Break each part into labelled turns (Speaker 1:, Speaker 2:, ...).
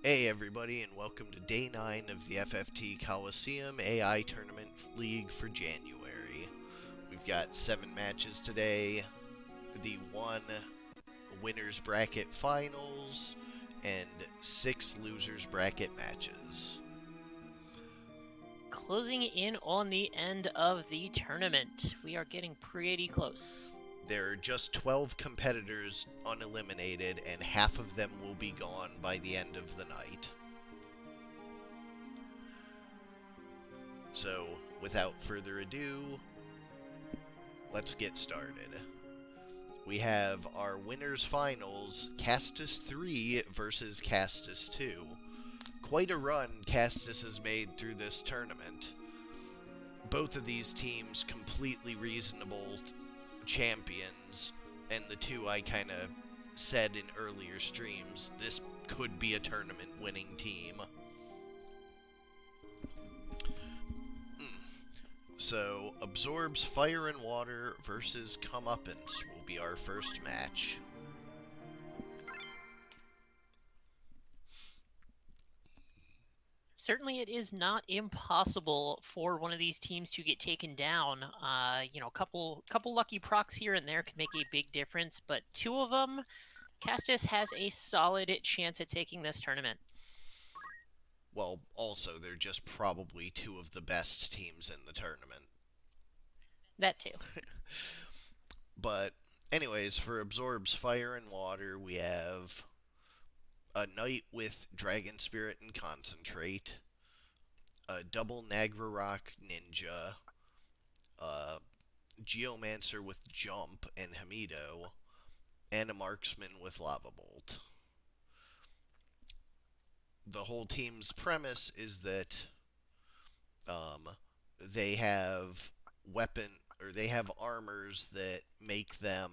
Speaker 1: Hey everybody, and welcome to Day 9 of the FFT Colosseum AI Tournament League for January. We've got 7 matches today, the 1 Winners Bracket Finals, and 6 Losers Bracket matches.
Speaker 2: Closing in on the end of the tournament. We are getting pretty close.
Speaker 1: There are just 12 competitors uneliminated, and half of them will be gone by the end of the night. So, without further ado, let's get started. We have our winners finals, Castus 3 versus Castus 2. Quite a run Castus has made through this tournament. Both of these teams completely reasonable champions, and the two I kind of said in earlier streams, this could be a tournament winning team. So, Absorbs Fire and Water versus Comeuppance will be our first match.
Speaker 2: Certainly, it is not impossible for one of these teams to get taken down. A couple lucky procs here and there could make a big difference, but two of them, Castus has a solid chance at taking this tournament.
Speaker 1: Well, also, they're just probably two of the best teams in the tournament.
Speaker 2: That too.
Speaker 1: But, anyways, for Absorbs Fire and Water, we have a Knight with Dragon Spirit and Concentrate, a double Nagrarok Ninja, a Geomancer with Jump and Hamido, and a Marksman with Lava Bolt. The whole team's premise is that they have they have armors that make them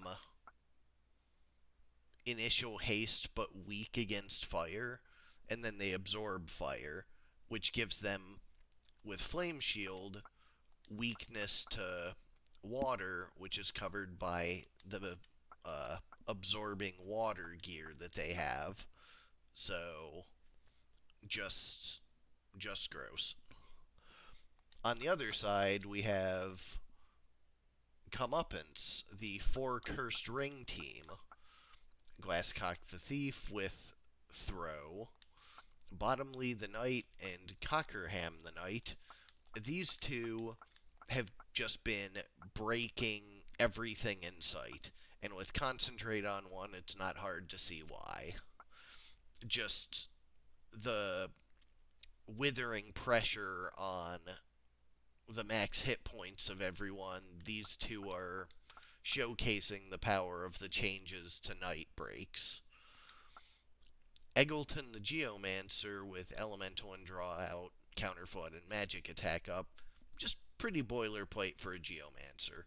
Speaker 1: initial haste but weak against fire, and then they absorb fire, which gives them, with Flame Shield, weakness to water, which is covered by the absorbing water gear that they have. So, just gross. On the other side, we have Comeuppance, the 4 Cursed Ring team. Glasscock the Thief with Throw, Bottomly the Knight, and Cockerham the Knight. These two have just been breaking everything in sight, and with Concentrate on one, it's not hard to see why. Just the withering pressure on the max hit points of everyone, these two are showcasing the power of the changes to night breaks. Eggleton the Geomancer with Elemental and Draw out, Counterflood, and Magic attack up. Just pretty boilerplate for a Geomancer.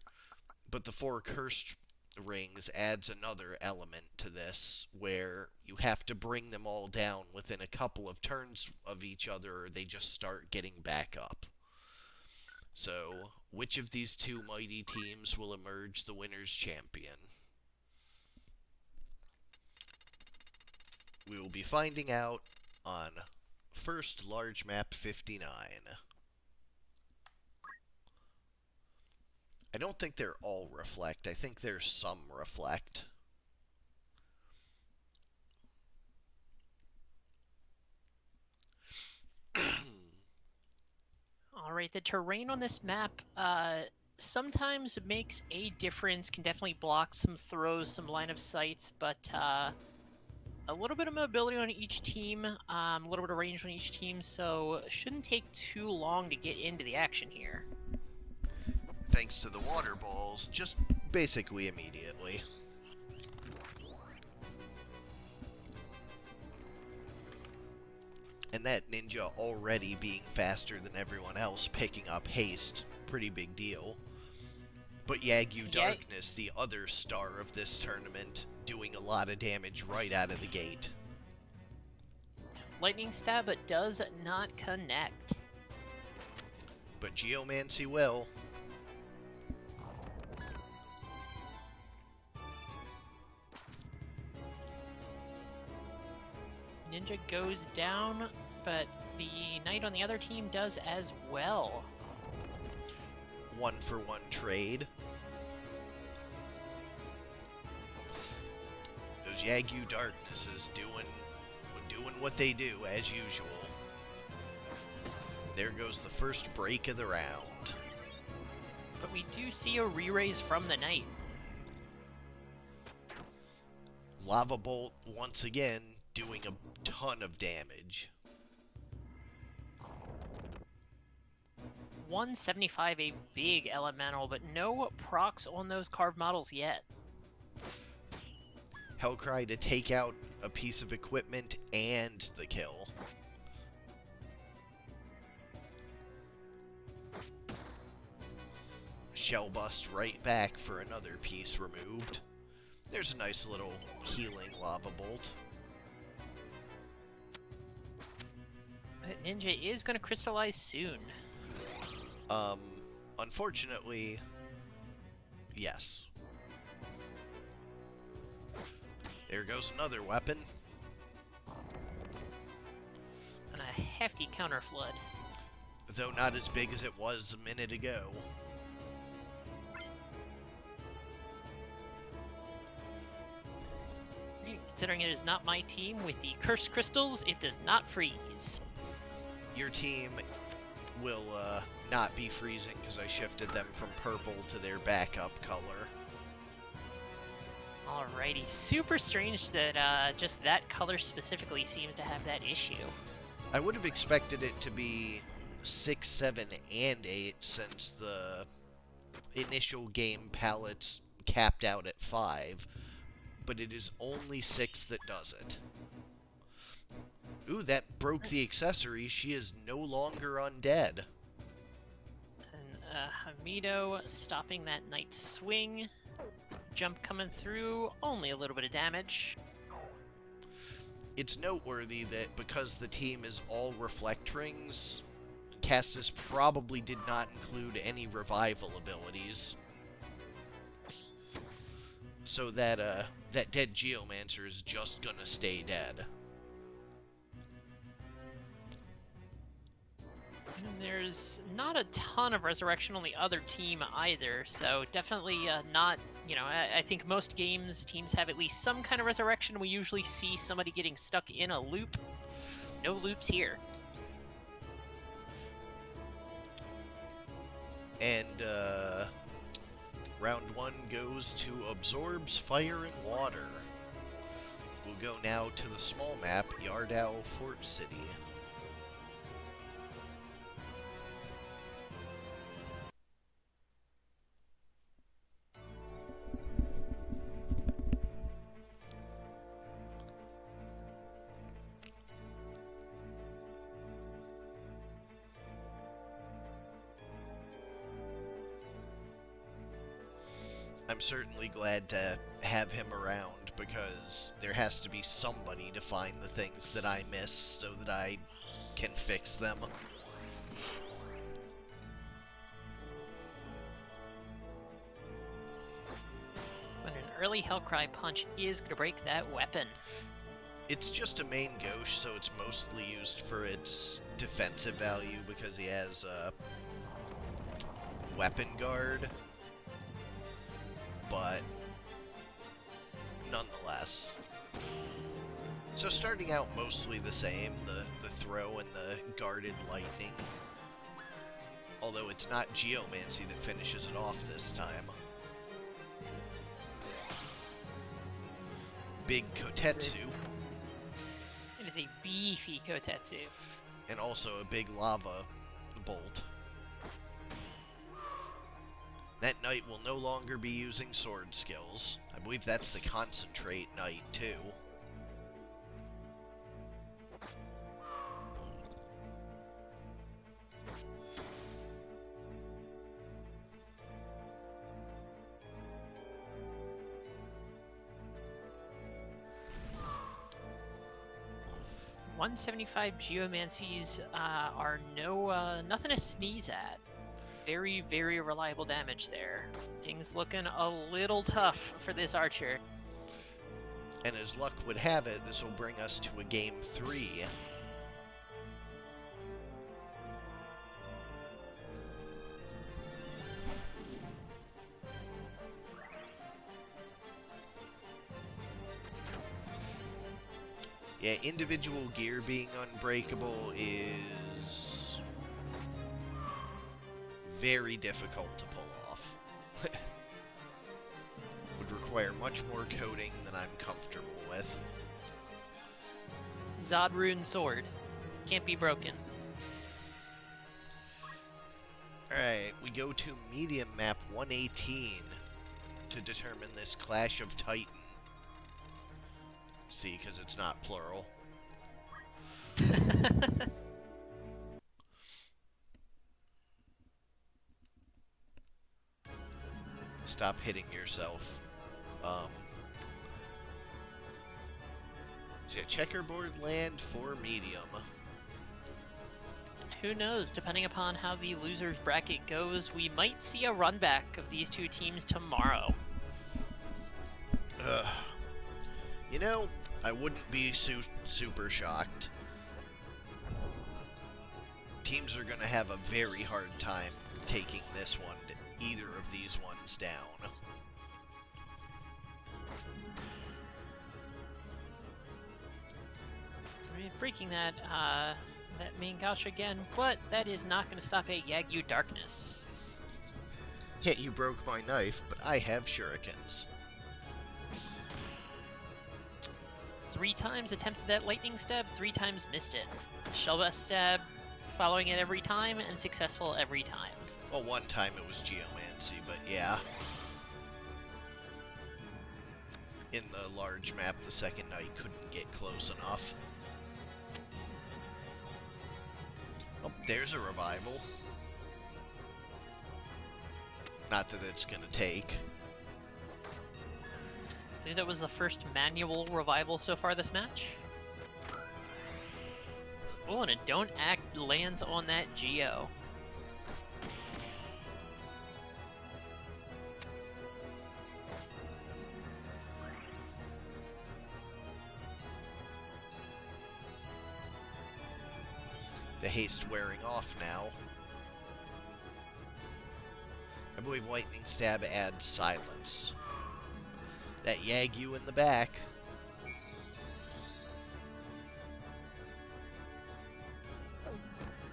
Speaker 1: But the 4 Cursed Rings adds another element to this, where you have to bring them all down within a couple of turns of each other, or they just start getting back up. So, which of these two mighty teams will emerge the winner's champion? We will be finding out on first large map 59. I don't think they're all reflect. I think there's some reflect.
Speaker 2: All right, the terrain on this map sometimes makes a difference, can definitely block some throws, some line of sights, but a little bit of mobility on each team, a little bit of range on each team, so it shouldn't take too long to get into the action here.
Speaker 1: Thanks to the water balls, just basically immediately. And that ninja already being faster than everyone else, picking up haste, pretty big deal. But Yagyu Darkness, the other star of this tournament, doing a lot of damage right out of the gate.
Speaker 2: Lightning Stab, but does not connect.
Speaker 1: But Geomancy will.
Speaker 2: Ninja goes down, but the knight on the other team does as well.
Speaker 1: 1-for-1 trade. Those Yagyu Darknesses doing what they do as usual. There goes the first break of the round.
Speaker 2: But we do see a re-raise from the knight.
Speaker 1: Lava Bolt once again doing a ton of damage.
Speaker 2: 175, a big elemental, but no procs on those carved models yet.
Speaker 1: Hellcry to take out a piece of equipment and the kill. Shell Bust right back for another piece removed. There's a nice little healing Lava Bolt.
Speaker 2: But Ninja is going to crystallize soon.
Speaker 1: Unfortunately, yes. There goes another weapon.
Speaker 2: And a hefty counter flood.
Speaker 1: Though not as big as it was a minute ago.
Speaker 2: Considering it is not my team with the cursed crystals, it does not freeze.
Speaker 1: Your team will not be freezing because I shifted them from purple to their backup color.
Speaker 2: Alrighty, super strange that just that color specifically seems to have that issue.
Speaker 1: I would have expected it to be 6, 7, and 8 since the initial game palettes capped out at 5, but it is only 6 that does it. Ooh, that broke the accessory. She is no longer undead.
Speaker 2: And Hamido stopping that knight's swing. Jump coming through, only a little bit of damage.
Speaker 1: It's noteworthy that because the team is all reflect rings, Castus probably did not include any revival abilities. So that that dead Geomancer is just gonna stay dead.
Speaker 2: And there's not a ton of resurrection on the other team either, so definitely not, you know, I think most games, teams have at least some kind of resurrection. We usually see somebody getting stuck in a loop. No loops here.
Speaker 1: And round 1 goes to Absorbs Fire and Water. We'll go now to the small map, Yardao Fort City. I'm certainly glad to have him around because there has to be somebody to find the things that I miss so that I can fix them.
Speaker 2: But an early Hellcry punch is going to break that weapon.
Speaker 1: It's just a main gauche, so it's mostly used for its defensive value because he has a weapon guard. But nonetheless. So starting out mostly the same, the throw and the guarded lightning. Although it's not Geomancy that finishes it off this time. Big Kotetsu.
Speaker 2: It is a beefy Kotetsu.
Speaker 1: And also a big lava bolt. That knight will no longer be using sword skills. I believe that's the concentrate knight, too.
Speaker 2: .175 Geomancies are nothing to sneeze at. Very, very reliable damage there. Things looking a little tough for this archer.
Speaker 1: And as luck would have it, this will bring us to a game 3. Yeah, individual gear being unbreakable is very difficult to pull off. Would require much more coding than I'm comfortable with.
Speaker 2: Zodrune Sword. Can't be broken.
Speaker 1: Alright, we go to medium map 118 to determine this Clash of Titan. See, because it's not plural. Stop hitting yourself. Yeah, checkerboard land for medium.
Speaker 2: Who knows? Depending upon how the losers bracket goes, we might see a run back of these two teams tomorrow.
Speaker 1: You know, I wouldn't be super shocked. Teams are going to have a very hard time taking this one, either of these ones down.
Speaker 2: Breaking that main gauche again, but that is not going to stop a Yagyu Darkness.
Speaker 1: Yeah, you broke my knife, but I have shurikens.
Speaker 2: 3 times attempted that lightning stab, 3 times missed it. Shellbust stab, following it every time, and successful every time.
Speaker 1: Well, one time it was geomancy, but yeah. In the large map, the second knight couldn't get close enough. Oh, there's a revival. Not that it's gonna take.
Speaker 2: I believe that was the first manual revival so far this match. Oh, and a Don't Act lands on that Geo.
Speaker 1: The haste wearing off now. I believe lightning stab adds silence. That Yagyu in the back.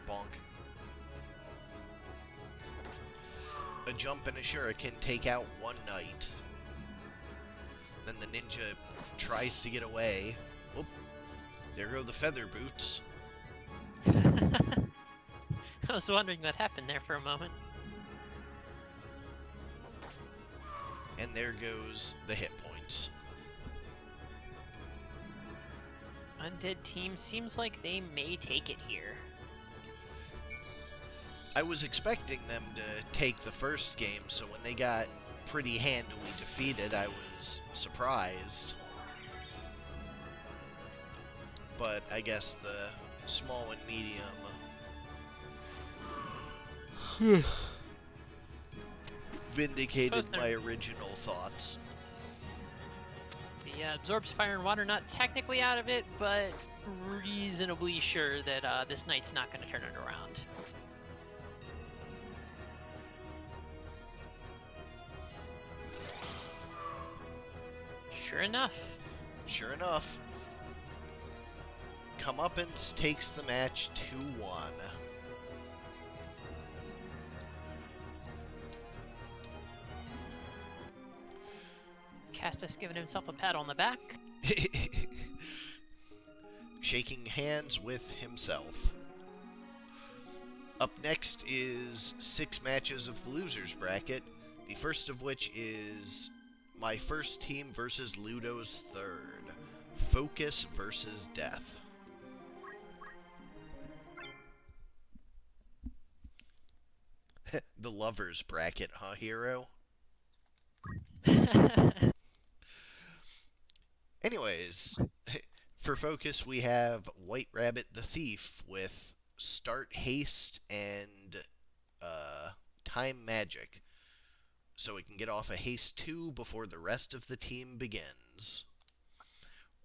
Speaker 1: Bonk. A jump and a shuriken take out one knight. Then the ninja tries to get away. Whoop. There go the feather boots.
Speaker 2: I was wondering what happened there for a moment.
Speaker 1: And there goes the hit points.
Speaker 2: Undead team seems like they may take it here.
Speaker 1: I was expecting them to take the first game, so when they got pretty handily defeated, I was surprised. But I guess the small and medium vindicated my original thoughts.
Speaker 2: The absorbs fire and water, not technically out of it, but reasonably sure that this knight's not going to turn it around. Sure enough.
Speaker 1: Sure enough. Comeuppance takes the match 2-1.
Speaker 2: Castus giving himself a pat on the back.
Speaker 1: Shaking hands with himself. Up next is 6 matches of the losers bracket, the first of which is my first team versus Ludo's third. Focus versus Death. The lovers bracket, huh, hero? Anyways, for Focus we have White Rabbit the Thief with Start Haste and Time Magic, so we can get off a Haste 2 before the rest of the team begins.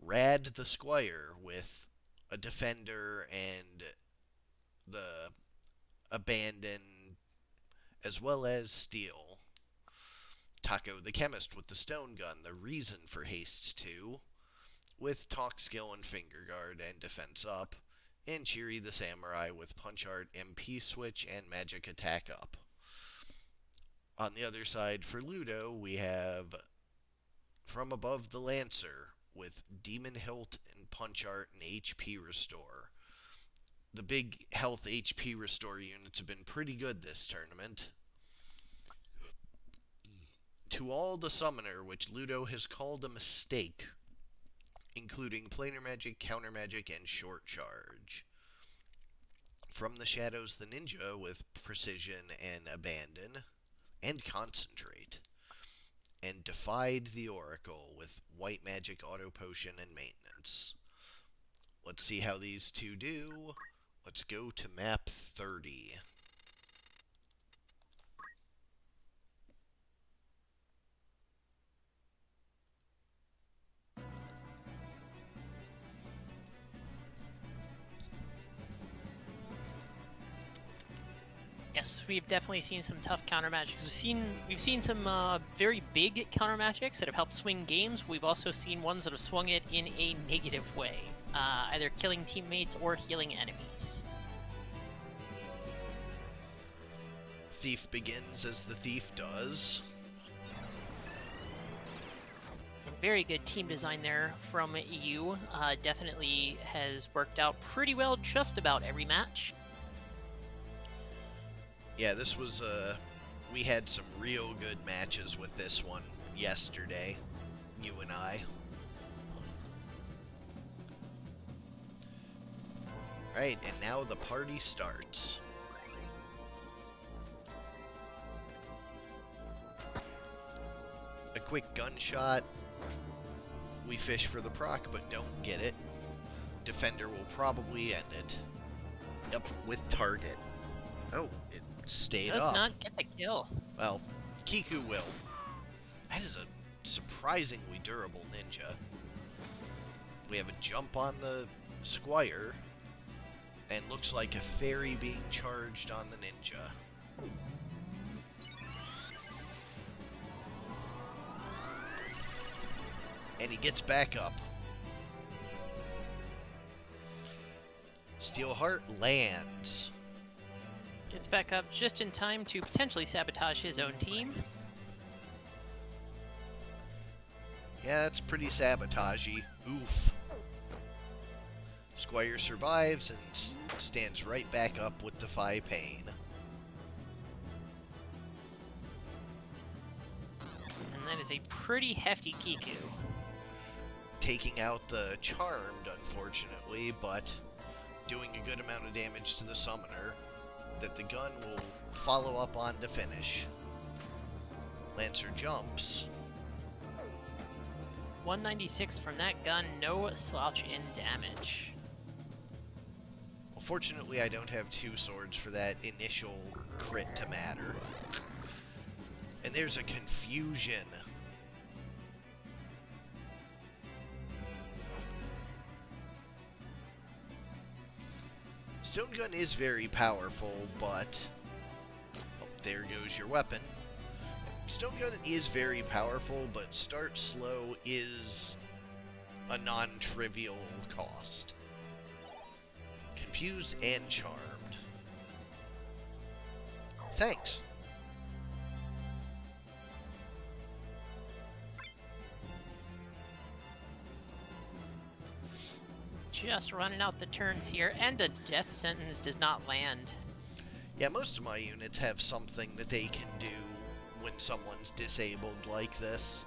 Speaker 1: Rad the Squire with a defender and the abandon as well as steel. Taco the Chemist with the stone gun, the reason for haste 2, with talk skill and finger guard and defense up, and Cheery the Samurai with punch art, MP switch, and magic attack up. On the other side for Ludo, we have From Above the Lancer with Demon Hilt and punch art and HP restore. The big health HP restore units have been pretty good this tournament. To all the summoner, which Ludo has called a mistake, including planar magic, counter magic, and short charge. From the Shadows, the ninja with precision and abandon, and concentrate. And defied the Oracle with white magic, auto potion, and maintenance. Let's see how these two do. Let's go to map 30.
Speaker 2: Yes, we've definitely seen some tough counter magics. We've seen some very big counter magics that have helped swing games. We've also seen ones that have swung it in a negative way, either killing teammates or healing enemies.
Speaker 1: Thief begins as the thief does.
Speaker 2: Very good team design there from you. Definitely has worked out pretty well just about every match.
Speaker 1: Yeah, this was, we had some real good matches with this one yesterday, you and I. Alright, and now the party starts. A quick gunshot. We fish for the proc, but don't get it. Defender will probably end it. Yep, with target. Oh, it stayed up.
Speaker 2: Does not get the kill.
Speaker 1: Well, Kiku will. That is a surprisingly durable ninja. We have a jump on the Squire, and looks like a fairy being charged on the ninja. And he gets back up. Steelheart lands.
Speaker 2: Gets back up just in time to potentially sabotage his own team.
Speaker 1: Yeah, that's pretty sabotagey. Oof. Squire survives and stands right back up with Defy Pain.
Speaker 2: And that is a pretty hefty Kiku.
Speaker 1: Taking out the Charmed, unfortunately, but doing a good amount of damage to the Summoner that the gun will follow up on to finish. Lancer jumps.
Speaker 2: 196 from that gun, no slouch in damage.
Speaker 1: Well, fortunately, I don't have two swords for that initial crit to matter. And there's a confusion. Stone Gun is very powerful, but... Oh, there goes your weapon. Stone Gun is very powerful, but start slow is a non-trivial cost. Confused and Charmed. Thanks.
Speaker 2: Just running out the turns here, and a death sentence does not land.
Speaker 1: Yeah, most of my units have something that they can do when someone's disabled like this.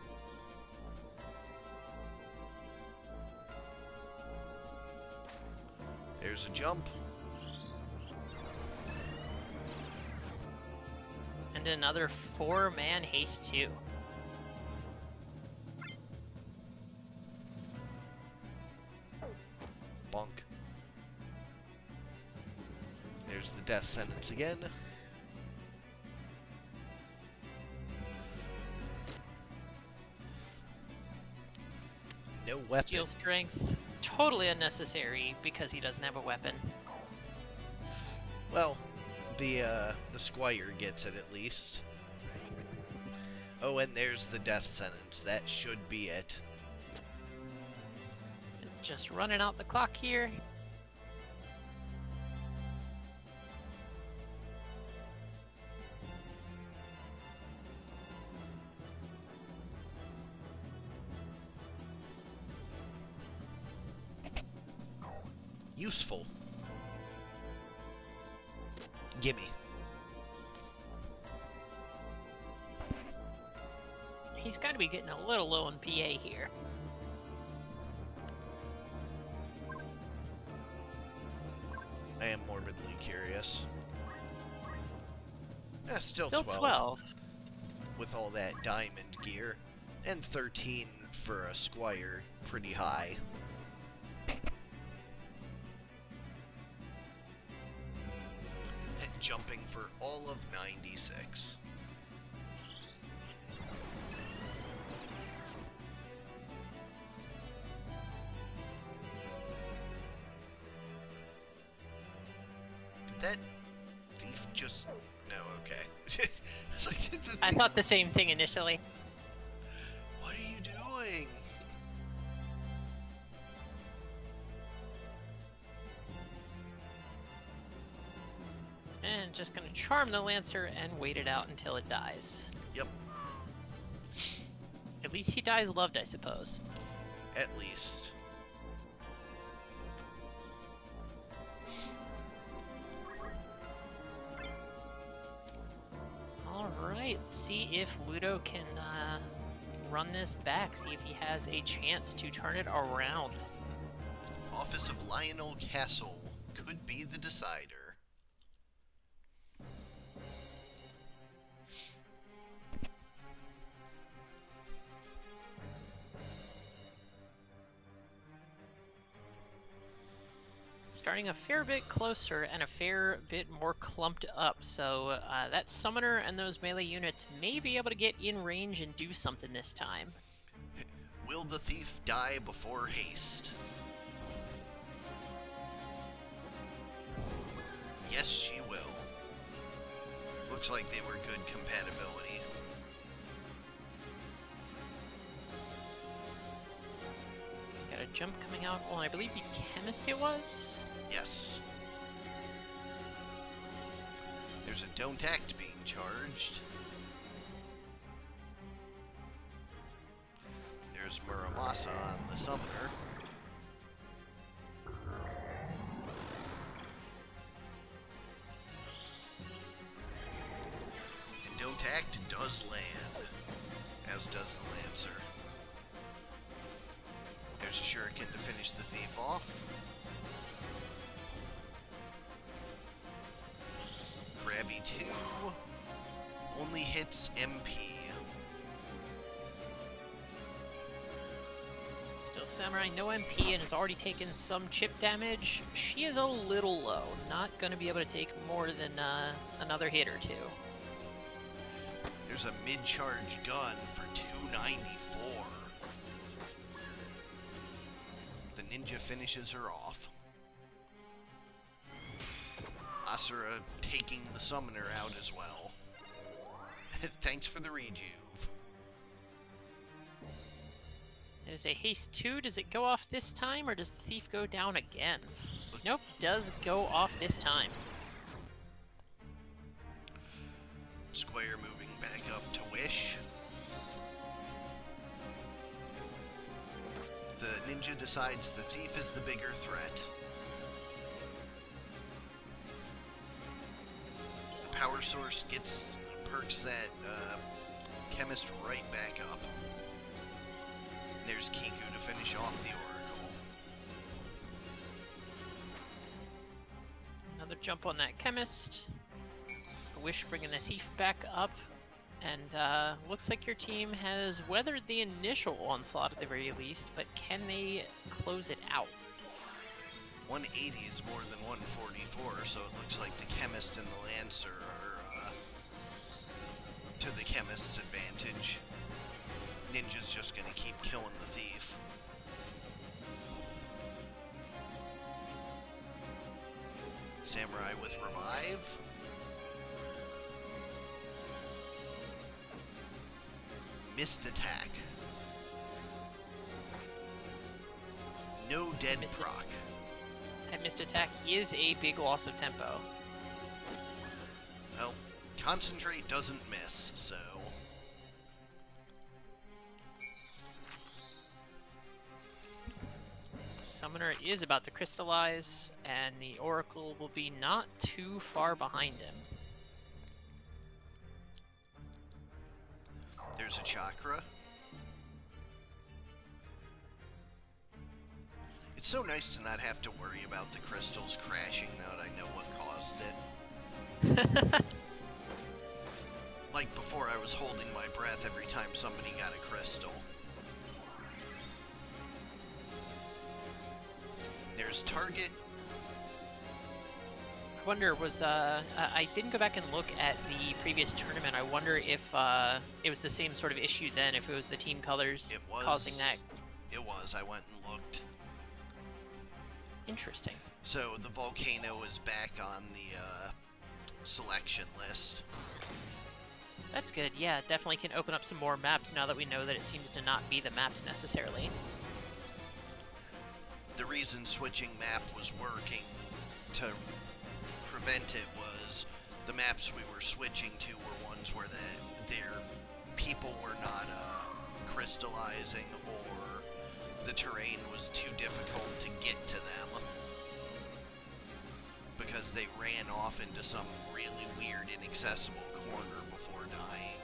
Speaker 1: There's a jump.
Speaker 2: And another 4-man haste 2.
Speaker 1: Bonk. There's the death sentence again. No. weapon.
Speaker 2: Steel strength, totally unnecessary because he doesn't have a weapon.
Speaker 1: Well, the squire gets it at least. Oh, and there's the death sentence. That should be it.
Speaker 2: Just running out the clock here.
Speaker 1: Useful. Gimme.
Speaker 2: He's got to be getting a little low on PA here.
Speaker 1: I am morbidly curious. Yeah, still
Speaker 2: 12.
Speaker 1: With all that diamond gear. And 13 for a squire. Pretty high. Jumping for all of 96. Did that thief just... No, okay.
Speaker 2: I thought the same thing initially.
Speaker 1: What are you doing?
Speaker 2: And just gonna charm the Lancer and wait it out until it dies.
Speaker 1: Yep.
Speaker 2: At least he dies loved, I suppose.
Speaker 1: At least.
Speaker 2: Alright, let's see if Ludo can run this back, see if he has a chance to turn it around.
Speaker 1: Office of Lionel Castle could be the decider.
Speaker 2: Starting a fair bit closer and a fair bit more clumped up, so that summoner and those melee units may be able to get in range and do something this time.
Speaker 1: Will the thief die before haste? Yes, she will. Looks like they were good compatibility.
Speaker 2: Got a jump coming out. Well, I believe the chemist it was?
Speaker 1: Yes. There's a don't act being charged. There's Muramasa on the summoner. And don't act does land, as does the Lancer. There's a shuriken to finish the thief off. Grabby 2 only hits MP.
Speaker 2: Still Samurai, no MP, and has already taken some chip damage. She is a little low, not going to be able to take more than another hit or two.
Speaker 1: There's a mid-charge gun for 294. The ninja finishes her off. Asura taking the summoner out as well. Thanks for the rejuve.
Speaker 2: It is a haste 2. Does it go off this time, or does the thief go down again? Nope, does go off this time.
Speaker 1: Square moving back up to Wish. The ninja decides the thief is the bigger threat. The power source perks that chemist right back up. There's Kiku to finish off the Oracle.
Speaker 2: Another jump on that chemist. Wish bringing the thief back up. And looks like your team has weathered the initial onslaught at the very least, but can they close it out?
Speaker 1: 180 is more than 144, so it looks like the chemist and the Lancer are to the chemist's advantage. Ninja's just gonna keep killing the thief. Samurai with Revive. Missed attack. No dead proc.
Speaker 2: That missed attack is a big loss of tempo.
Speaker 1: Well, Concentrate doesn't miss, so...
Speaker 2: Summoner is about to crystallize, and the Oracle will be not too far behind him.
Speaker 1: There's a Chakra. It's so nice to not have to worry about the crystals crashing now that I know what caused it. Like before, I was holding my breath every time somebody got a crystal. There's target.
Speaker 2: I wonder, I didn't go back and look at the previous tournament. I wonder if it was the same sort of issue then, if it was the team colors causing that.
Speaker 1: It was. I went and looked.
Speaker 2: Interesting.
Speaker 1: So the volcano is back on the selection list.
Speaker 2: That's good. Yeah, definitely can open up some more maps now that we know that it seems to not be the maps necessarily.
Speaker 1: The reason switching map was working to prevent it was the maps we were switching to were ones where their people were not crystallizing, or the terrain was too difficult to get to them because they ran off into some really weird, inaccessible corner before dying.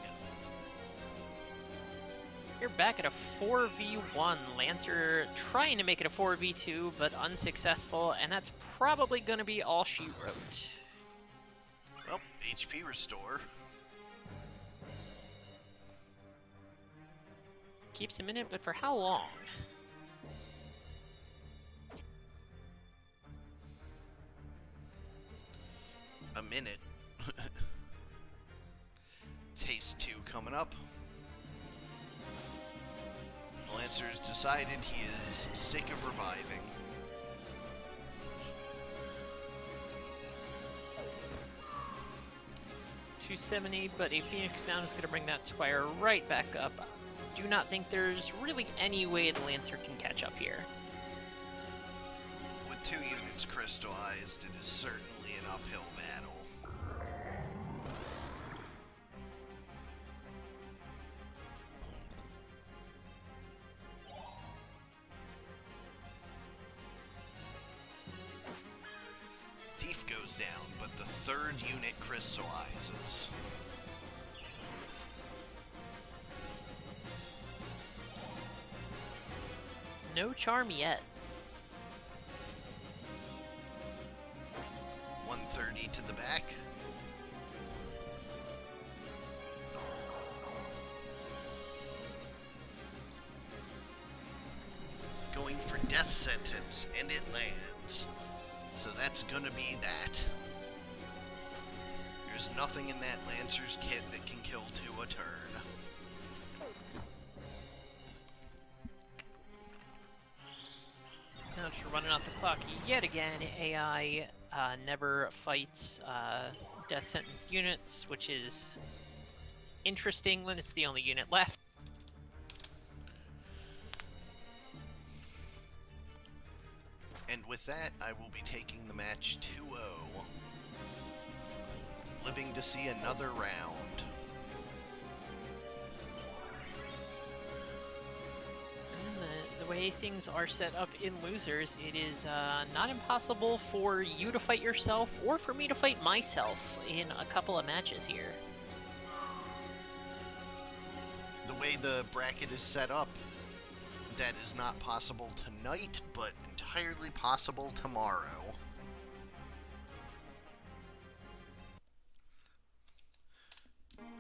Speaker 2: You're back at a 4v1. Lancer trying to make it a 4v2, but unsuccessful, and that's probably going to be all she wrote.
Speaker 1: Well, HP restore.
Speaker 2: Keeps him in it, but for how long?
Speaker 1: A minute. Taste 2 coming up. Lancer's decided he is sick of reviving.
Speaker 2: $270, but a Phoenix down is going to bring that Squire right back up. Do not think there's really any way the Lancer can catch up here.
Speaker 1: With 2 units crystallized, it is certainly an uphill battle. Thief goes down, but the 3rd unit crystallizes.
Speaker 2: No charm yet.
Speaker 1: 130 to the back. Going for death sentence, and it lands. So that's gonna be that. There's nothing in that Lancer's kit that can kill 2 a turn.
Speaker 2: Now just running out the clock yet again. AI never fights death sentence units, which is interesting when it's the only unit left.
Speaker 1: And with that, I will be taking the match 2-0. Living to see another round.
Speaker 2: The way things are set up in losers, it is not impossible for you to fight yourself or for me to fight myself in a couple of matches here.
Speaker 1: The way the bracket is set up, that is not possible tonight, but entirely possible tomorrow.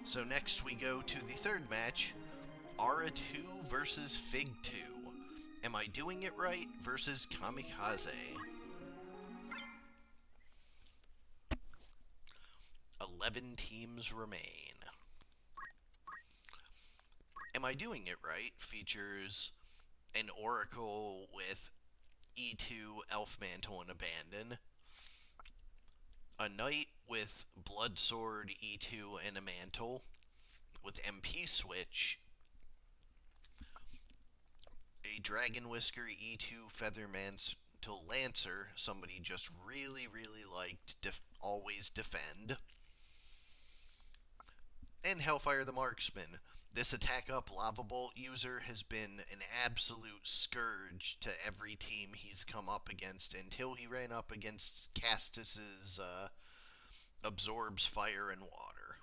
Speaker 1: So next we go to the 3rd match, Aura 2 versus Fig 2. Am I doing it right versus Kamikaze? 11 teams remain. Am I doing it right features an Oracle with E2, Elf Mantle, and Abandon. A knight with blood sword E2 and a mantle with MP switch. A dragon whisker E2 feather mantle lancer, somebody just really liked always defend. And Hellfire the Marksman. This attack up lava bolt user has been an absolute scourge to every team he's come up against until he ran up against Castus's absorbs fire and water.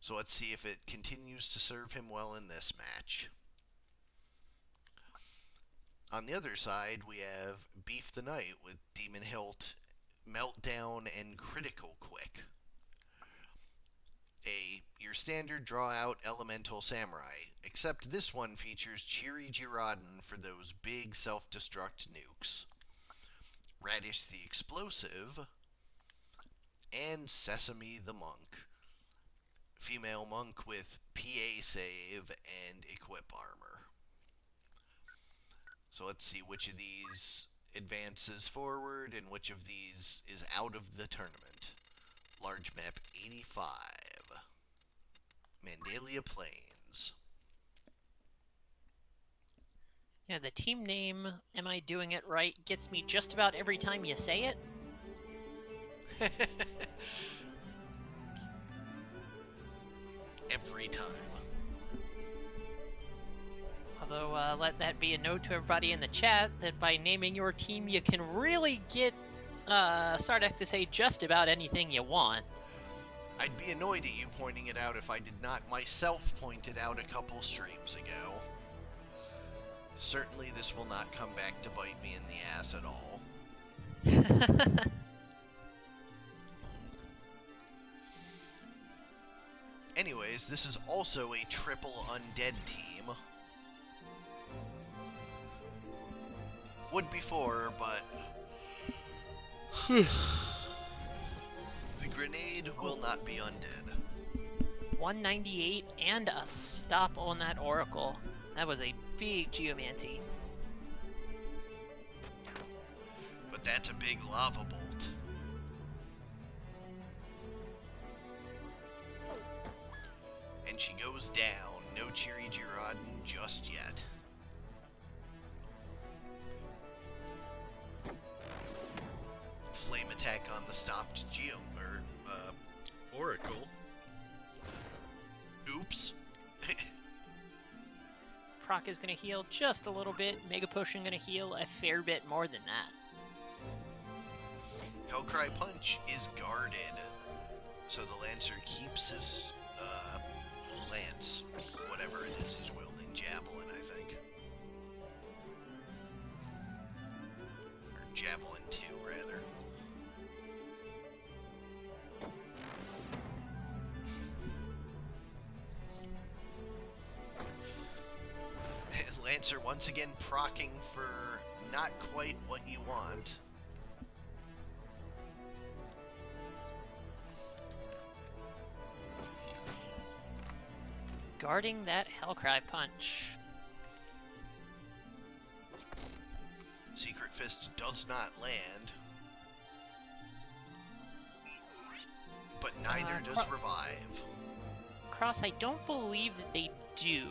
Speaker 1: So let's see if it continues to serve him well in this match. On the other side, we have Beef the Knight with Demon Hilt, Meltdown, and Critical Quick. Your standard draw-out Elemental Samurai, except this one features Cheery Girardin for those big self-destruct nukes, Radish the Explosive, and Sesame the Monk. Female monk with PA save and equip armor. So let's see which of these advances forward and which of these is out of the tournament. Large map 85. Mandalia Plains.
Speaker 2: Yeah, the team name, am I doing it right, gets me just about every time you say it.
Speaker 1: Every time.
Speaker 2: Although, let that be a note to everybody in the chat that by naming your team, you can really get Sardek to say just about anything you want.
Speaker 1: I'd be annoyed at you pointing it out if I did not myself point it out a couple streams ago. Certainly this will not come back to bite me in the ass at all. Anyways, this is also a triple undead team. Would before, but... The grenade will not be undead.
Speaker 2: 198 and a stop on that Oracle. That was a big geomancy.
Speaker 1: But that's a big lava bolt. And she goes down. No Cheery Girardin just yet. Flame attack on the stopped Oracle. Oops.
Speaker 2: Proc is going to heal just a little bit. Mega Potion going to heal a fair bit more than that.
Speaker 1: Hellcry Punch is guarded, so the Lancer keeps his lance, whatever it is he's wielding, Javelin, I think. Or Javelin 2, rather. Lancer once again procking for not quite what you want.
Speaker 2: Guarding that Hellcry Punch.
Speaker 1: Secret Fist does not land. But neither does Revive.
Speaker 2: Cross, I don't believe that they do.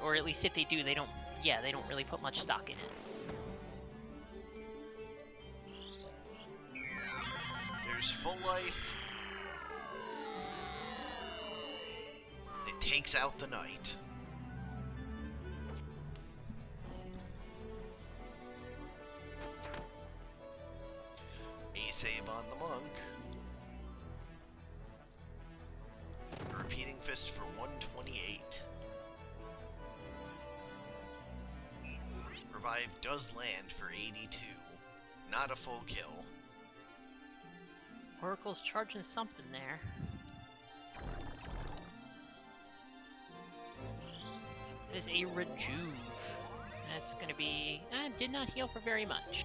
Speaker 2: Or at least if they do, they don't really put much stock in it.
Speaker 1: There's full life. It takes out the knight. A save on the monk. Repeating fist for 128. Revive does land for 82. Not a full kill.
Speaker 2: Oracle's charging something there. That is a rejuve. That's going to be... did not heal for very much.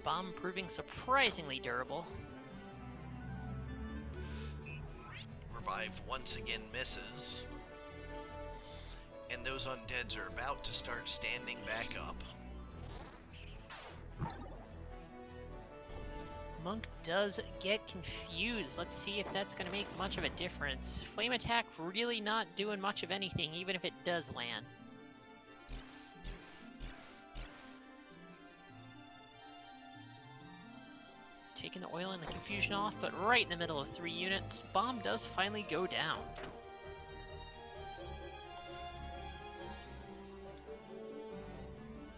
Speaker 2: Bomb proving surprisingly durable.
Speaker 1: Revive once again misses. And those undeads are about to start standing back up.
Speaker 2: Monk does get confused. Let's see if that's going to make much of a difference. Flame attack really not doing much of anything, even if it does land. Taking the oil and the confusion off, but right in the middle of 3 units, bomb does finally go down.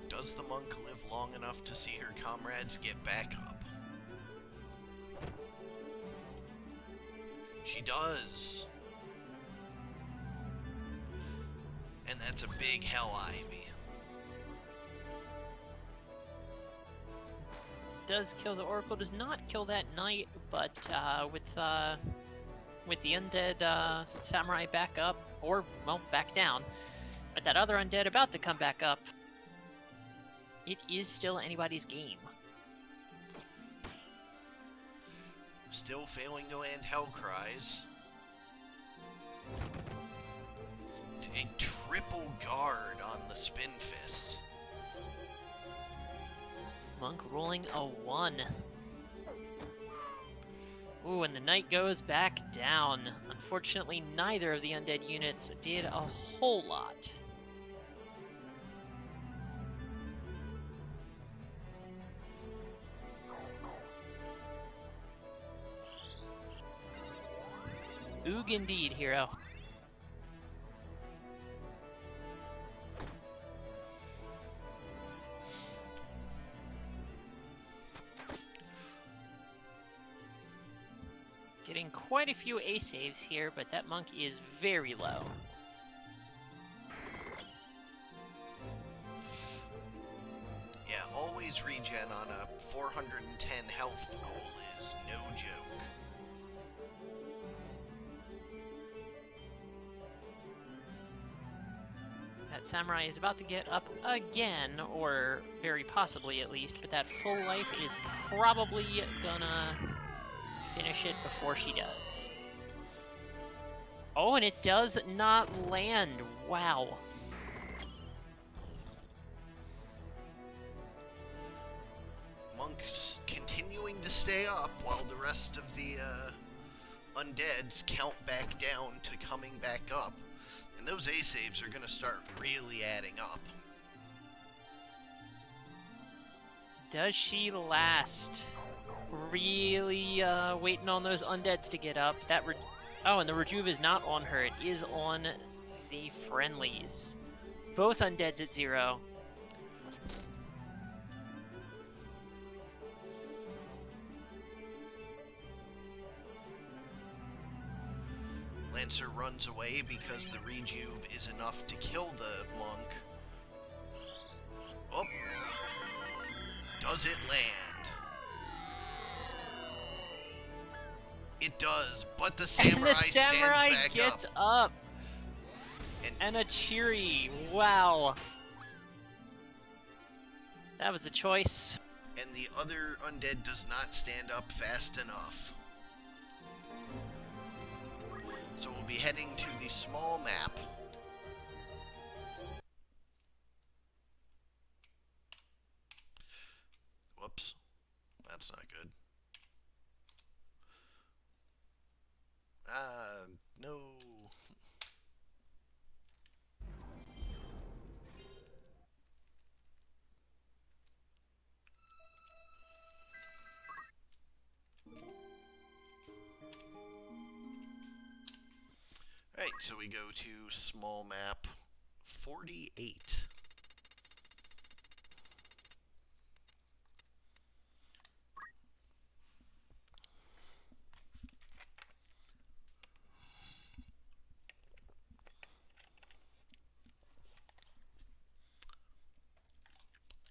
Speaker 1: Does the monk live long enough to see her comrades get back up? She does. And that's a big Hell Ivy.
Speaker 2: Does kill the Oracle, does not kill that knight, but with the undead samurai back up, or, well, back down, but that other undead about to come back up, it is still anybody's game.
Speaker 1: Still failing to land Hell Cries. A triple guard on the Spin Fist.
Speaker 2: Monk rolling a 1. Ooh, and the knight goes back down. Unfortunately, neither of the undead units did a whole lot. Oog indeed, hero. Getting quite a few A saves here, but that monk is very low.
Speaker 1: Yeah, always regen on a 410 health pool is no joke.
Speaker 2: That samurai is about to get up again, or very possibly at least, but that full life is probably gonna finish it before she does. Oh, and it does not land. Wow.
Speaker 1: Monk's continuing to stay up while the rest of the undeads count back down to coming back up. And those A saves are going to start really adding up.
Speaker 2: Does she last? Really waiting on those undeads to get up. Oh, and the rejuve is not on her. It is on the friendlies. Both undeads at 0.
Speaker 1: Lancer runs away because the rejuve is enough to kill the monk. Oh! Does it land? It does, but the samurai,
Speaker 2: and the samurai
Speaker 1: stands back
Speaker 2: gets
Speaker 1: up.
Speaker 2: And a cheery. Wow. That was a choice.
Speaker 1: And the other undead does not stand up fast enough. So we'll be heading to the small map. Whoops. That's not good. No. Alright, so we go to small map 48.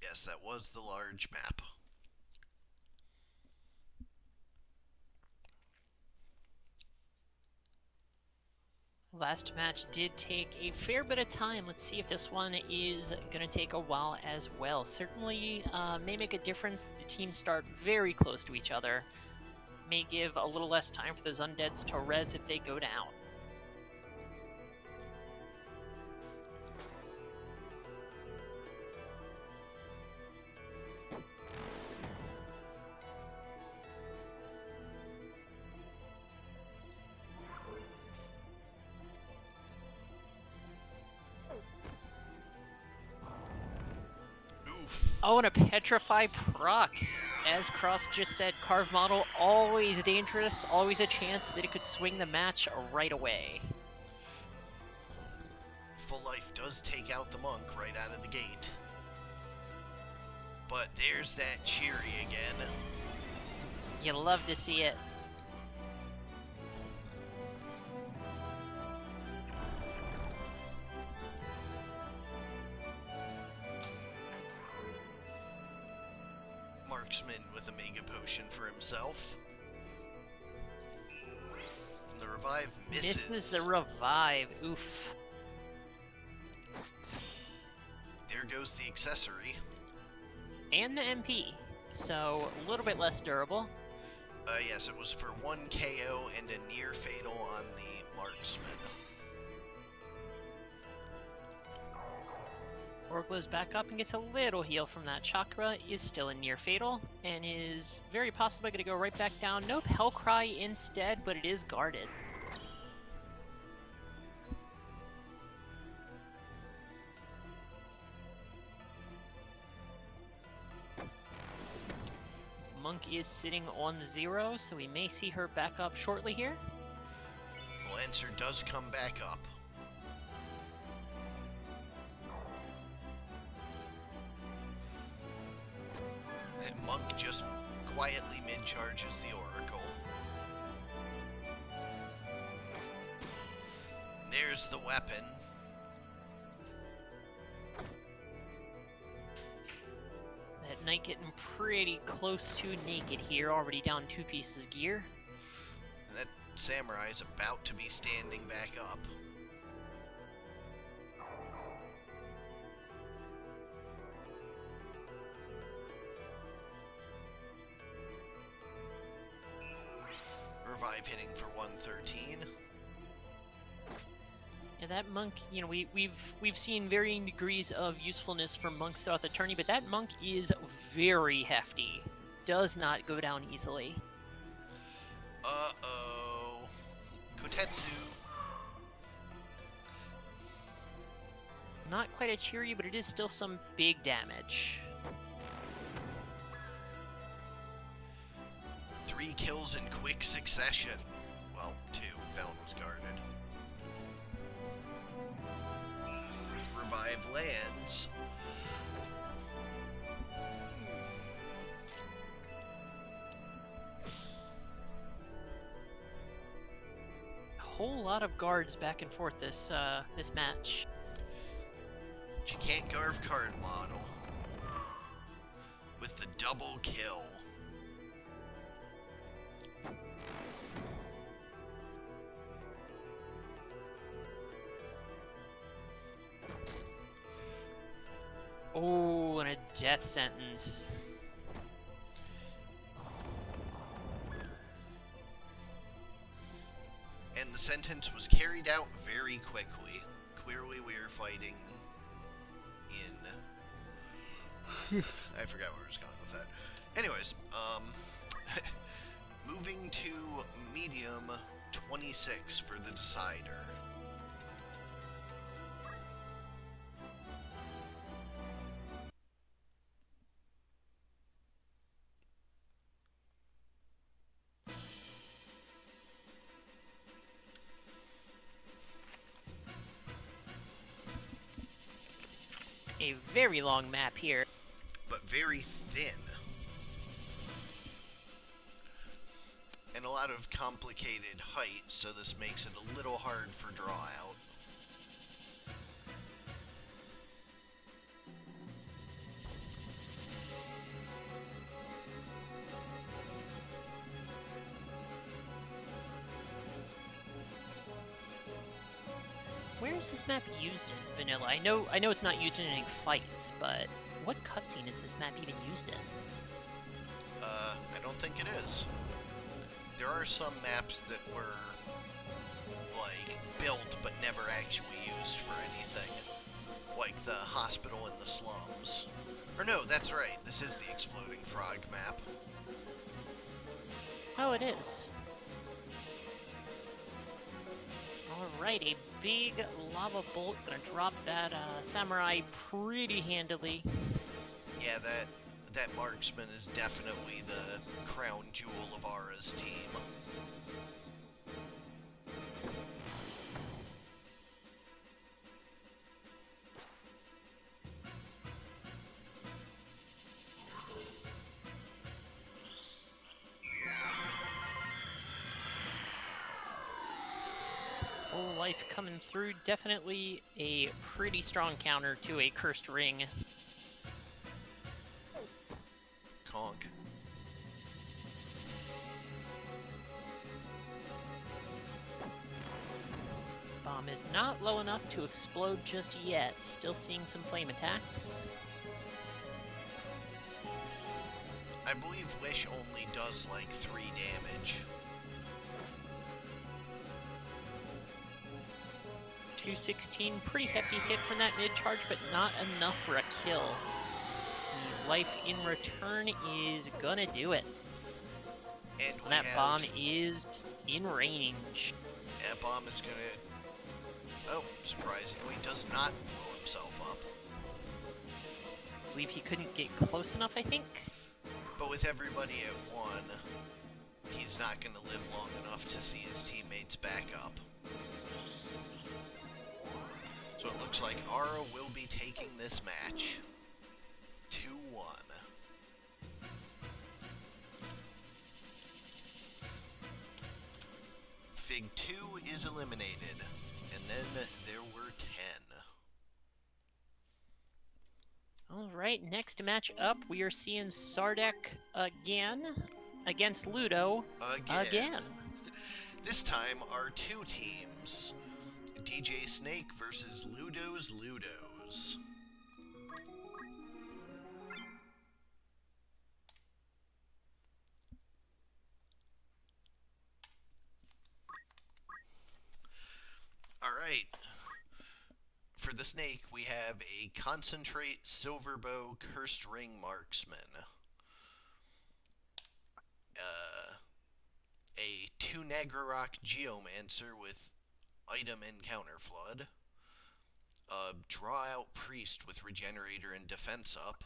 Speaker 1: Yes, that was the large map.
Speaker 2: Last match did take a fair bit of time. Let's see if this one is going to take a while as well. Certainly may make a difference that the teams start very close to each other. May give a little less time for those undeads to res if they go down. Oh, and a Petrify proc. As Cross just said, Carve Model, always dangerous, always a chance that it could swing the match right away.
Speaker 1: Full Life does take out the monk right out of the gate. But there's that Cheery again.
Speaker 2: You love to see it.
Speaker 1: Marksman with a Mega Potion for himself. And the revive misses.
Speaker 2: Misses the revive. Oof.
Speaker 1: There goes the accessory.
Speaker 2: And the MP. So, a little bit less durable.
Speaker 1: Yes, it was for 1 KO and a near fatal on the Marksman.
Speaker 2: Orgla's back up and gets a little heal from that chakra, is still in near fatal, and is very possibly going to go right back down. Nope, Hellcry instead, but it is guarded. Monk is sitting on 0, so we may see her back up shortly here.
Speaker 1: Lancer does come back up. And Monk just quietly mid-charges the Oracle. There's the weapon.
Speaker 2: That Knight getting pretty close to naked here, already down 2 pieces of gear.
Speaker 1: And that Samurai is about to be standing back up. Revive hitting for 113.
Speaker 2: Yeah, that monk, you know, we've seen varying degrees of usefulness from monks throughout the tourney, but that monk is very hefty. Does not go down easily.
Speaker 1: Uh-oh. Kotetsu.
Speaker 2: Not quite a cheery, but it is still some big damage.
Speaker 1: 3 kills in quick succession. Well, 2. That one was guarded. Revive lands.
Speaker 2: A whole lot of guards back and forth this match.
Speaker 1: But you can't Garv card model. With the double kill.
Speaker 2: Oh, and a death sentence.
Speaker 1: And the sentence was carried out very quickly. Clearly we are fighting in... I forgot where I was going with that. Anyways, moving to medium 26 for the decider.
Speaker 2: A very long map here.
Speaker 1: But very thin. And a lot of complicated height, so this makes it a little hard for draw out.
Speaker 2: Where is this map used in vanilla? I know it's not used in any fights, but what cutscene is this map even used in?
Speaker 1: I don't think it is. There are some maps that were, like, built but never actually used for anything. Like the hospital in the slums. Or no, that's right, this is the Exploding Frog map.
Speaker 2: Oh, it is. Alright, a big lava bolt gonna drop that samurai pretty handily.
Speaker 1: Yeah, that marksman is definitely the crown jewel of Ara's team.
Speaker 2: Full life coming through. Definitely a pretty strong counter to a Cursed Ring.
Speaker 1: Conk.
Speaker 2: Bomb is not low enough to explode just yet. Still seeing some flame attacks.
Speaker 1: I believe Wish only does like 3 damage.
Speaker 2: 216, pretty hefty hit from that mid-charge, but not enough for a kill. The life in return is gonna do it.
Speaker 1: And
Speaker 2: that bomb is in range.
Speaker 1: That bomb is gonna... Oh, surprisingly, does not blow himself up.
Speaker 2: I believe he couldn't get close enough, I think.
Speaker 1: But with everybody at 1, he's not gonna live long enough to see his teammates back up. So it looks like Ara will be taking this match 2-1. Fig 2 is eliminated, and then there were 10.
Speaker 2: Alright, next match up, we are seeing Sardek again against Ludo again.
Speaker 1: This time, our 2 teams. DJ Snake versus Ludo's Ludos. Alright. For the Snake, we have a Concentrate Silverbow Cursed Ring Marksman. A 2 Nagrarok Geomancer with item and counterflood, a draw out priest with regenerator and defense up,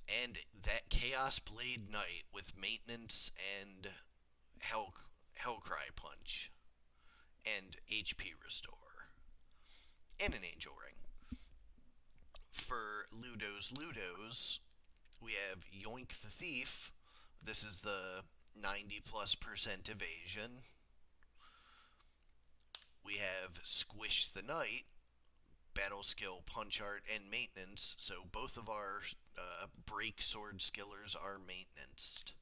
Speaker 1: and that Chaos Blade Knight with maintenance and Hellcry Punch, and HP Restore, and an Angel Ring. For Ludo's Ludos, we have Yoink the Thief. This is the 90+% evasion. We have Squish the Knight, battle skill, punch art, and maintenance, so both of our break sword skillers are maintenanced.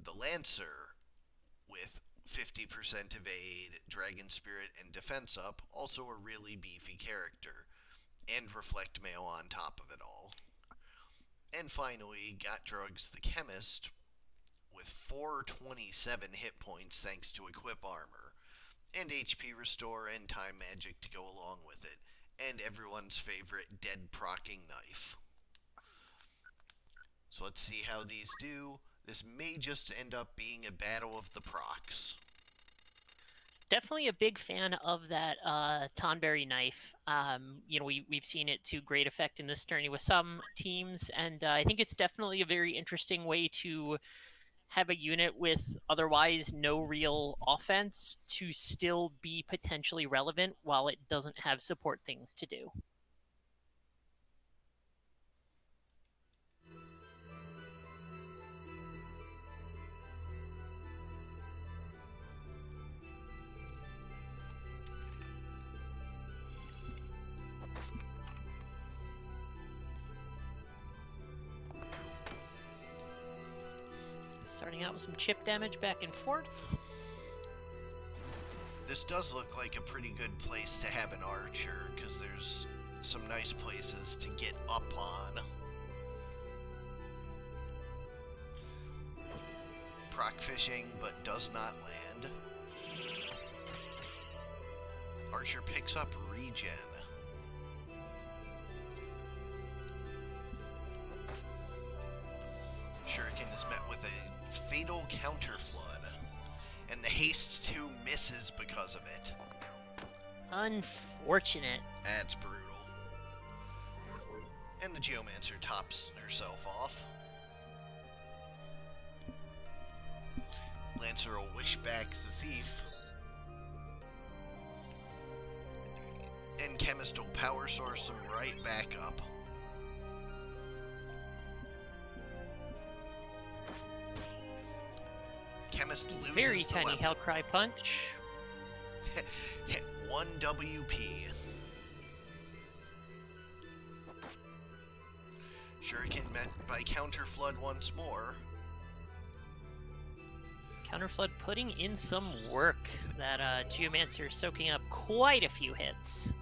Speaker 1: The Lancer, with 50% evade, Dragon Spirit, and defense up, also a really beefy character, and Reflect Mail on top of it all. And finally, Got Drugs the Chemist, with 427 hit points thanks to Equip Armor, and HP Restore and Time Magic to go along with it, and everyone's favorite dead procking knife. So let's see how these do. This may just end up being a battle of the procs.
Speaker 2: Definitely a big fan of that Tonberry knife. You know, we've seen it to great effect in this tourney with some teams, and I think it's definitely a very interesting way to have a unit with otherwise no real offense to still be potentially relevant while it doesn't have support things to do. Starting out with some chip damage back and forth.
Speaker 1: This does look like a pretty good place to have an archer, because there's some nice places to get up on. Proc fishing, but does not land. Archer picks up regen. Shuriken is met with a fatal counterflood, and the haste 2 misses because of it.
Speaker 2: Unfortunate.
Speaker 1: That's brutal. And the Geomancer tops herself off. Lancer will wish back the thief. And Chemist will power source him right back up. Chemist loses
Speaker 2: Very
Speaker 1: the
Speaker 2: tiny
Speaker 1: weapon.
Speaker 2: Hellcry punch.
Speaker 1: 1 WP. Shuriken met by Counterflood once more.
Speaker 2: Counterflood putting in some work. That Geomancer soaking up quite a few hits.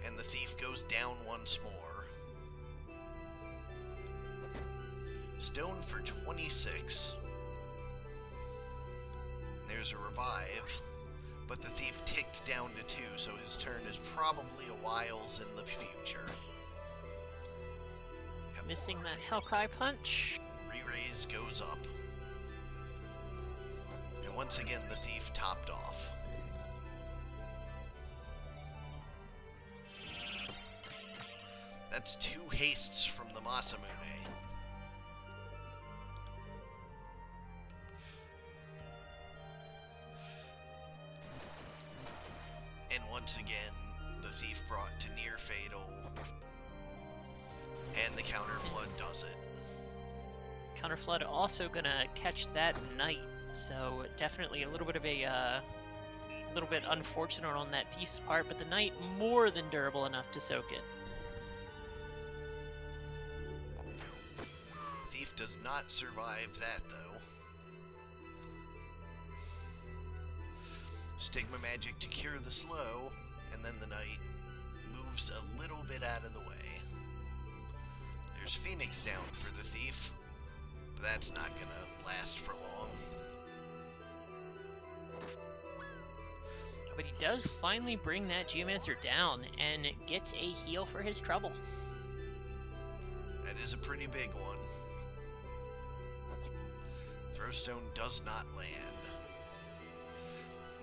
Speaker 1: And the thief goes down once more. Stone for 26. There's a revive, but the thief ticked down to 2, so his turn is probably a whiles in the future.
Speaker 2: Missing that Hellcry punch.
Speaker 1: Re-raise goes up. And once again, the thief topped off. That's 2 hastes from the Masamune. And once again, the thief brought to near fatal. And the Counterflood does it.
Speaker 2: Counterflood also gonna catch that knight, so definitely a little bit of a little bit unfortunate on that thief's part, but the knight more than durable enough to soak it.
Speaker 1: Thief does not survive that, though. Stigma magic to cure the slow, and then the knight moves a little bit out of the way. There's Phoenix down for the thief, but that's not gonna last for long.
Speaker 2: But he does finally bring that Geomancer down and gets a heal for his trouble.
Speaker 1: That is a pretty big one. Throwstone does not land.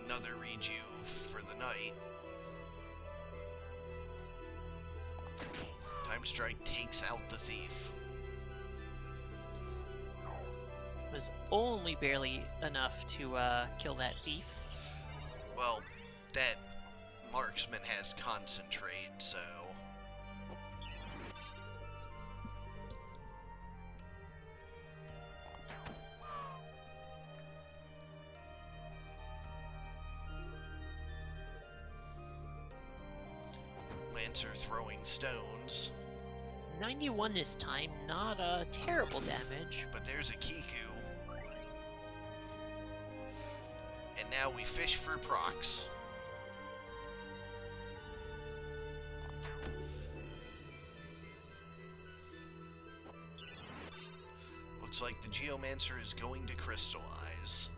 Speaker 1: Another rejuve for the knight. Time Strike takes out the thief.
Speaker 2: Was only barely enough to kill that thief.
Speaker 1: Well, that marksman has concentrate, so... Lancer throwing stones.
Speaker 2: 91 this time, not terrible damage.
Speaker 1: But there's a Kiku. And now we fish for procs. Looks like the Geomancer is going to crystallize.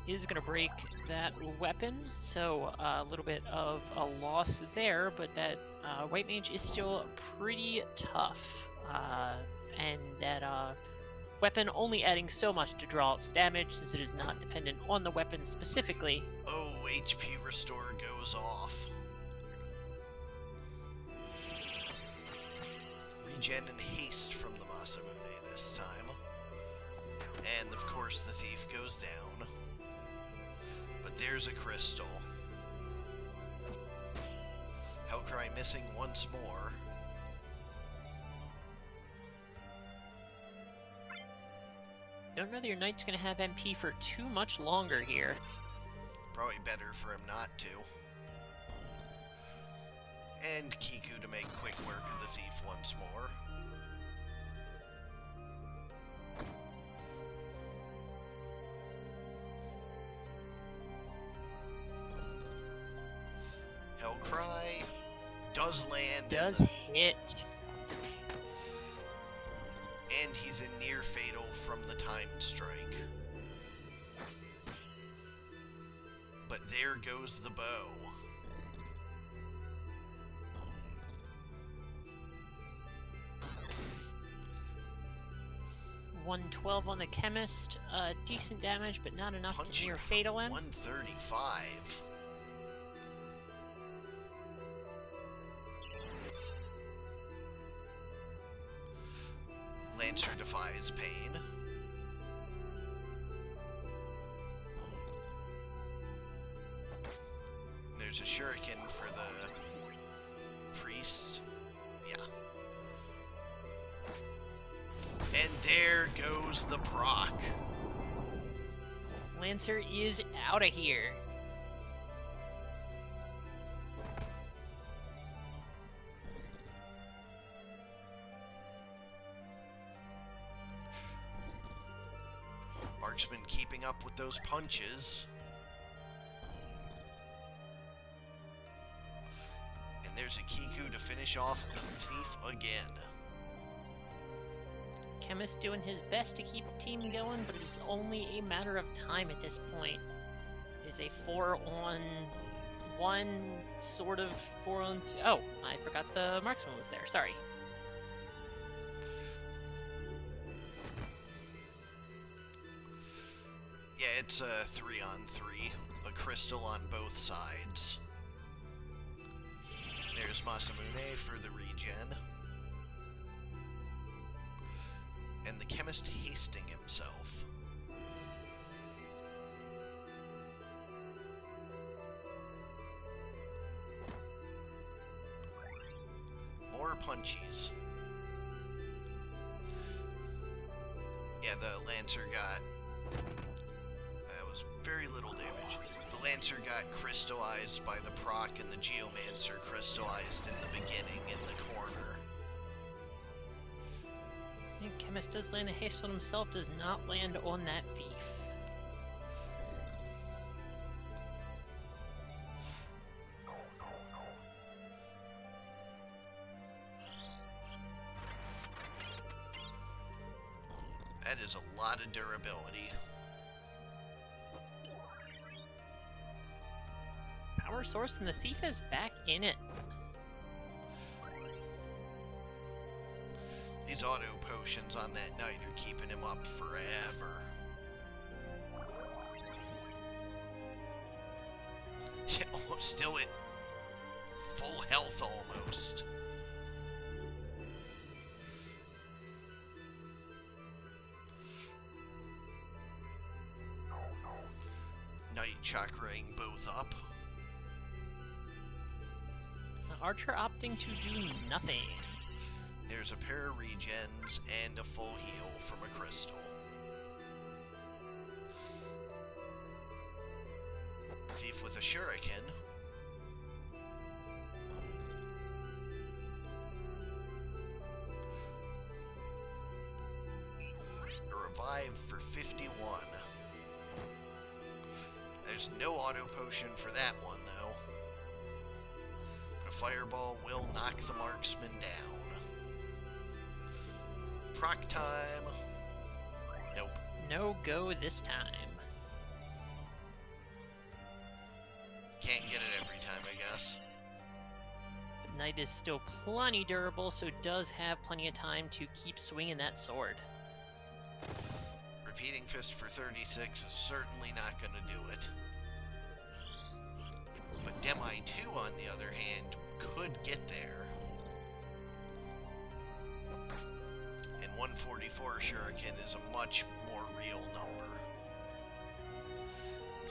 Speaker 2: Is going to break that weapon, so a little bit of a loss there, but that White Mage is still pretty tough. And that weapon only adding so much to draw its damage, since it is not dependent on the weapon specifically.
Speaker 1: Oh, HP Restore goes off. Regen and haste from the Masamune this time. And of course the thief goes down. But there's a crystal. Hellcry missing once more.
Speaker 2: Don't know that your knight's going to have MP for too much longer here.
Speaker 1: Probably better for him not to. And Kiku to make quick work of the thief once more. Hellcry does land.
Speaker 2: Does hit.
Speaker 1: And he's in near fatal from the timed strike. But there goes the bow.
Speaker 2: 112 on the chemist. Decent damage, but not enough to
Speaker 1: Punching
Speaker 2: near
Speaker 1: for
Speaker 2: fatal him.
Speaker 1: 135. Lancer defies pain. There's a shuriken for the priests. Yeah. And there goes the proc.
Speaker 2: Lancer is out of here.
Speaker 1: Marksman keeping up with those punches. And there's a Kiku to finish off the thief again.
Speaker 2: Chemist doing his best to keep the team going, but it's only a matter of time at this point. It is a 4-on-1, sort of 4-on-2. Oh, I forgot the marksman was there. Sorry.
Speaker 1: Yeah, it's a 3-on-3. A crystal on both sides. There's Masamune for the regen. And the chemist hasting himself. More punchies. Yeah, the Lancer got... that was very little damage. The Lancer got crystallized by the proc, and the Geomancer crystallized in the beginning in the corner.
Speaker 2: Chemist does land a haste on himself, does not land on that thief.
Speaker 1: That is a lot of durability.
Speaker 2: Power source, and the thief is back in it.
Speaker 1: These auto potions on that knight are keeping him up forever. Yeah, still at full health almost. Knight chakraing both up.
Speaker 2: Archer opting to do nothing.
Speaker 1: There's a pair of regens and a full heal from a crystal. Thief with a shuriken. A revive for 51. There's no auto potion for that one, though. But a fireball will knock the marksman down. Proc time. Nope.
Speaker 2: No go this time.
Speaker 1: Can't get it every time, I guess.
Speaker 2: The knight is still plenty durable, so does have plenty of time to keep swinging that sword.
Speaker 1: Repeating fist for 36 is certainly not going to do it. But Demi 2, on the other hand, could get there. And 144 Shuriken is a much more real number.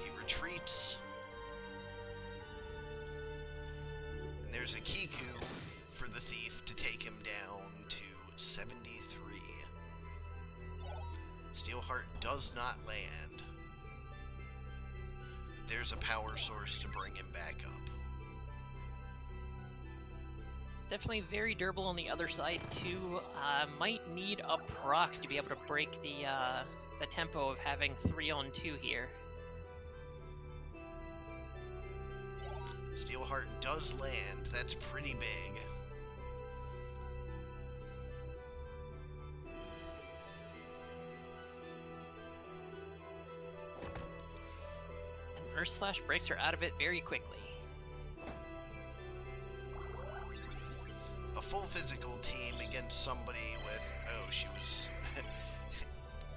Speaker 1: He retreats. And there's a Kiku for the thief to take him down to 73. Steelheart does not land. There's a power source to bring him back up.
Speaker 2: Definitely very durable on the other side too. Might need a proc to be able to break the tempo of having 3-on-2 here.
Speaker 1: Steelheart does land. That's pretty big.
Speaker 2: And Earth breaks her out of it very quickly.
Speaker 1: A full physical team against somebody with... oh, she was...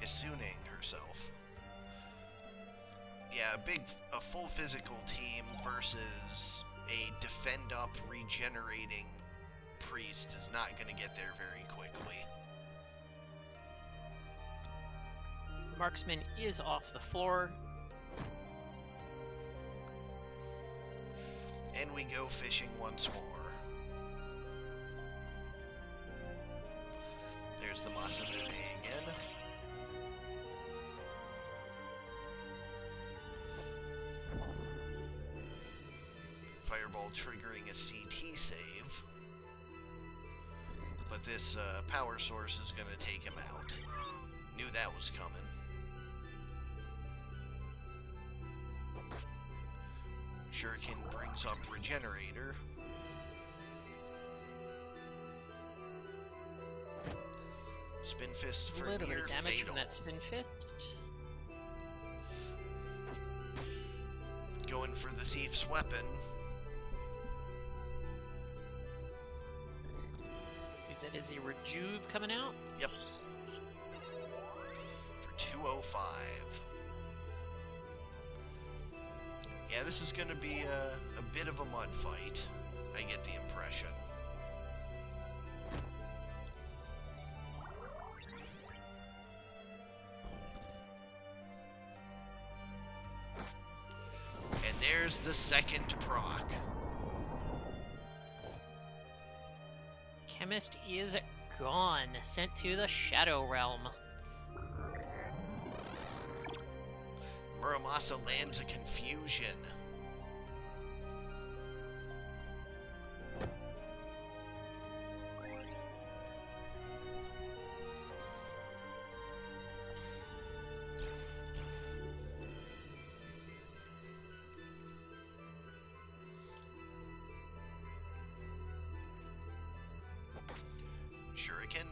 Speaker 1: Isuning herself. Yeah, a full physical team versus a defend up, regenerating priest is not going to get there very quickly.
Speaker 2: Marksman is off the floor.
Speaker 1: And we go fishing once more. There's the Masamune again. Fireball triggering a CT save. But this power source is going to take him out. Knew that was coming. Shuriken brings up Regenerator. Spin Fist for
Speaker 2: a little bit
Speaker 1: near
Speaker 2: of damage
Speaker 1: fatal.
Speaker 2: from that Spin Fist.
Speaker 1: Going for the Thief's weapon.
Speaker 2: I think that is a Rejuve coming out.
Speaker 1: Yep. For 205. Yeah, this is going to be a bit of a mud fight. I get the impression. And there's the second proc.
Speaker 2: Chemist is gone, sent to the Shadow Realm.
Speaker 1: Muramasa lands a confusion. Shuriken,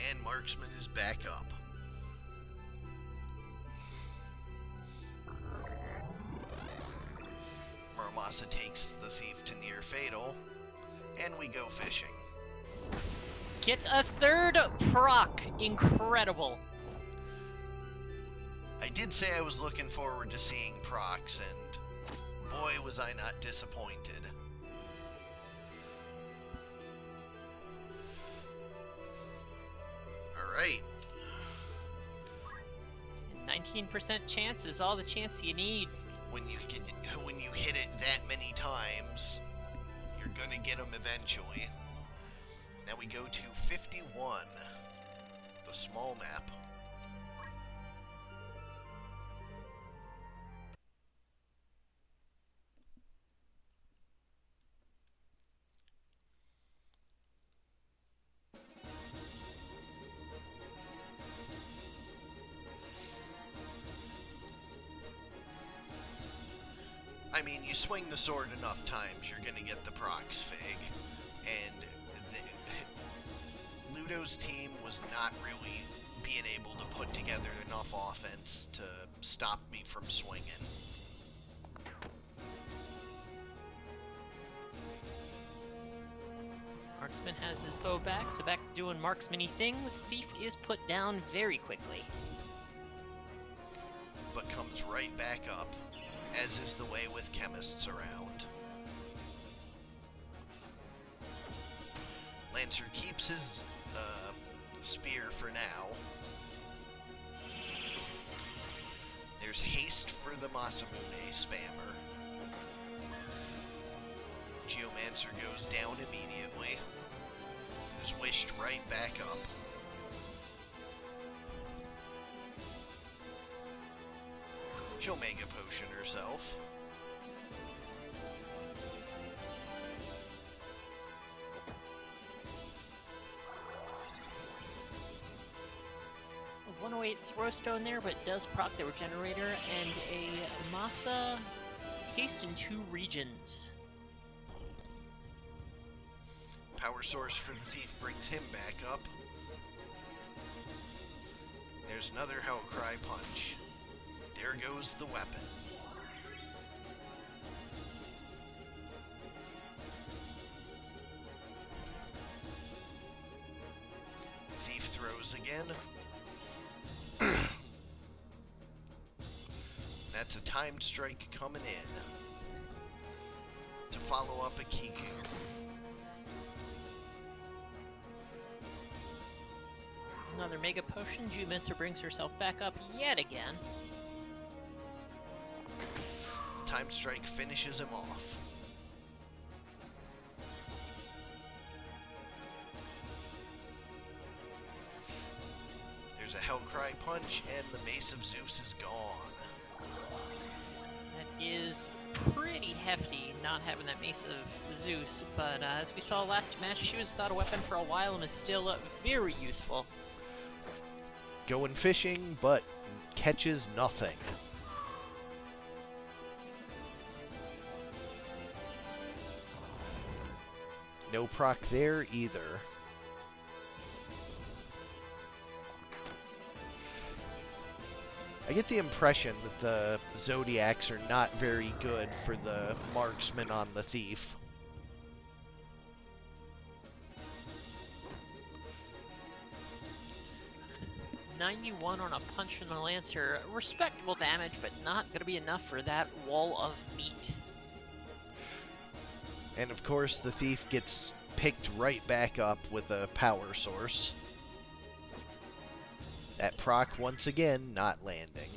Speaker 1: and Marksman is back up. Muramasa takes the thief to near fatal, and we go fishing.
Speaker 2: Gets a third proc. Incredible.
Speaker 1: I did say I was looking forward to seeing procs, and boy was I not disappointed. Alright.
Speaker 2: 19% chance is all the chance you need.
Speaker 1: When you hit it that many times, you're gonna get them eventually. Now we go to 51, the small map. I mean, you swing the sword enough times, you're gonna get the procs fig. And Ludo's team was not really being able to put together enough offense to stop me from swinging.
Speaker 2: Marksman has his bow back, so back to doing marksman-y things. Thief is put down very quickly.
Speaker 1: But comes right back up, as is the way with chemists around. Lancer keeps his spear for now. There's haste for the Masamune spammer. Geomancer goes down immediately. Is wished right back up. She'll Mega Potion herself.
Speaker 2: A 108 Throwstone there, but does proc the Regenerator, and a Masa haste in 2 regions.
Speaker 1: Power source for the thief brings him back up. There's another Hellcry punch. There goes the weapon. Thief throws again. That's a timed strike coming in to follow up a Kiku.
Speaker 2: Another Mega Potion. Jumancer brings herself back up yet again.
Speaker 1: Timed strike finishes him off. There's a Hellcry punch, and the Mace of Zeus is gone.
Speaker 2: That is pretty hefty, not having that Mace of Zeus, but as we saw last match, she was without a weapon for a while and is still very useful.
Speaker 1: Going fishing, but catches nothing. No proc there either. I get the impression that the Zodiacs are not very good for the marksman on the thief.
Speaker 2: $91 on a punch from the Lancer. Respectable damage, but not going to be enough for that wall of meat.
Speaker 1: And of course, the thief gets picked right back up with a power source. That proc, once again, not landing.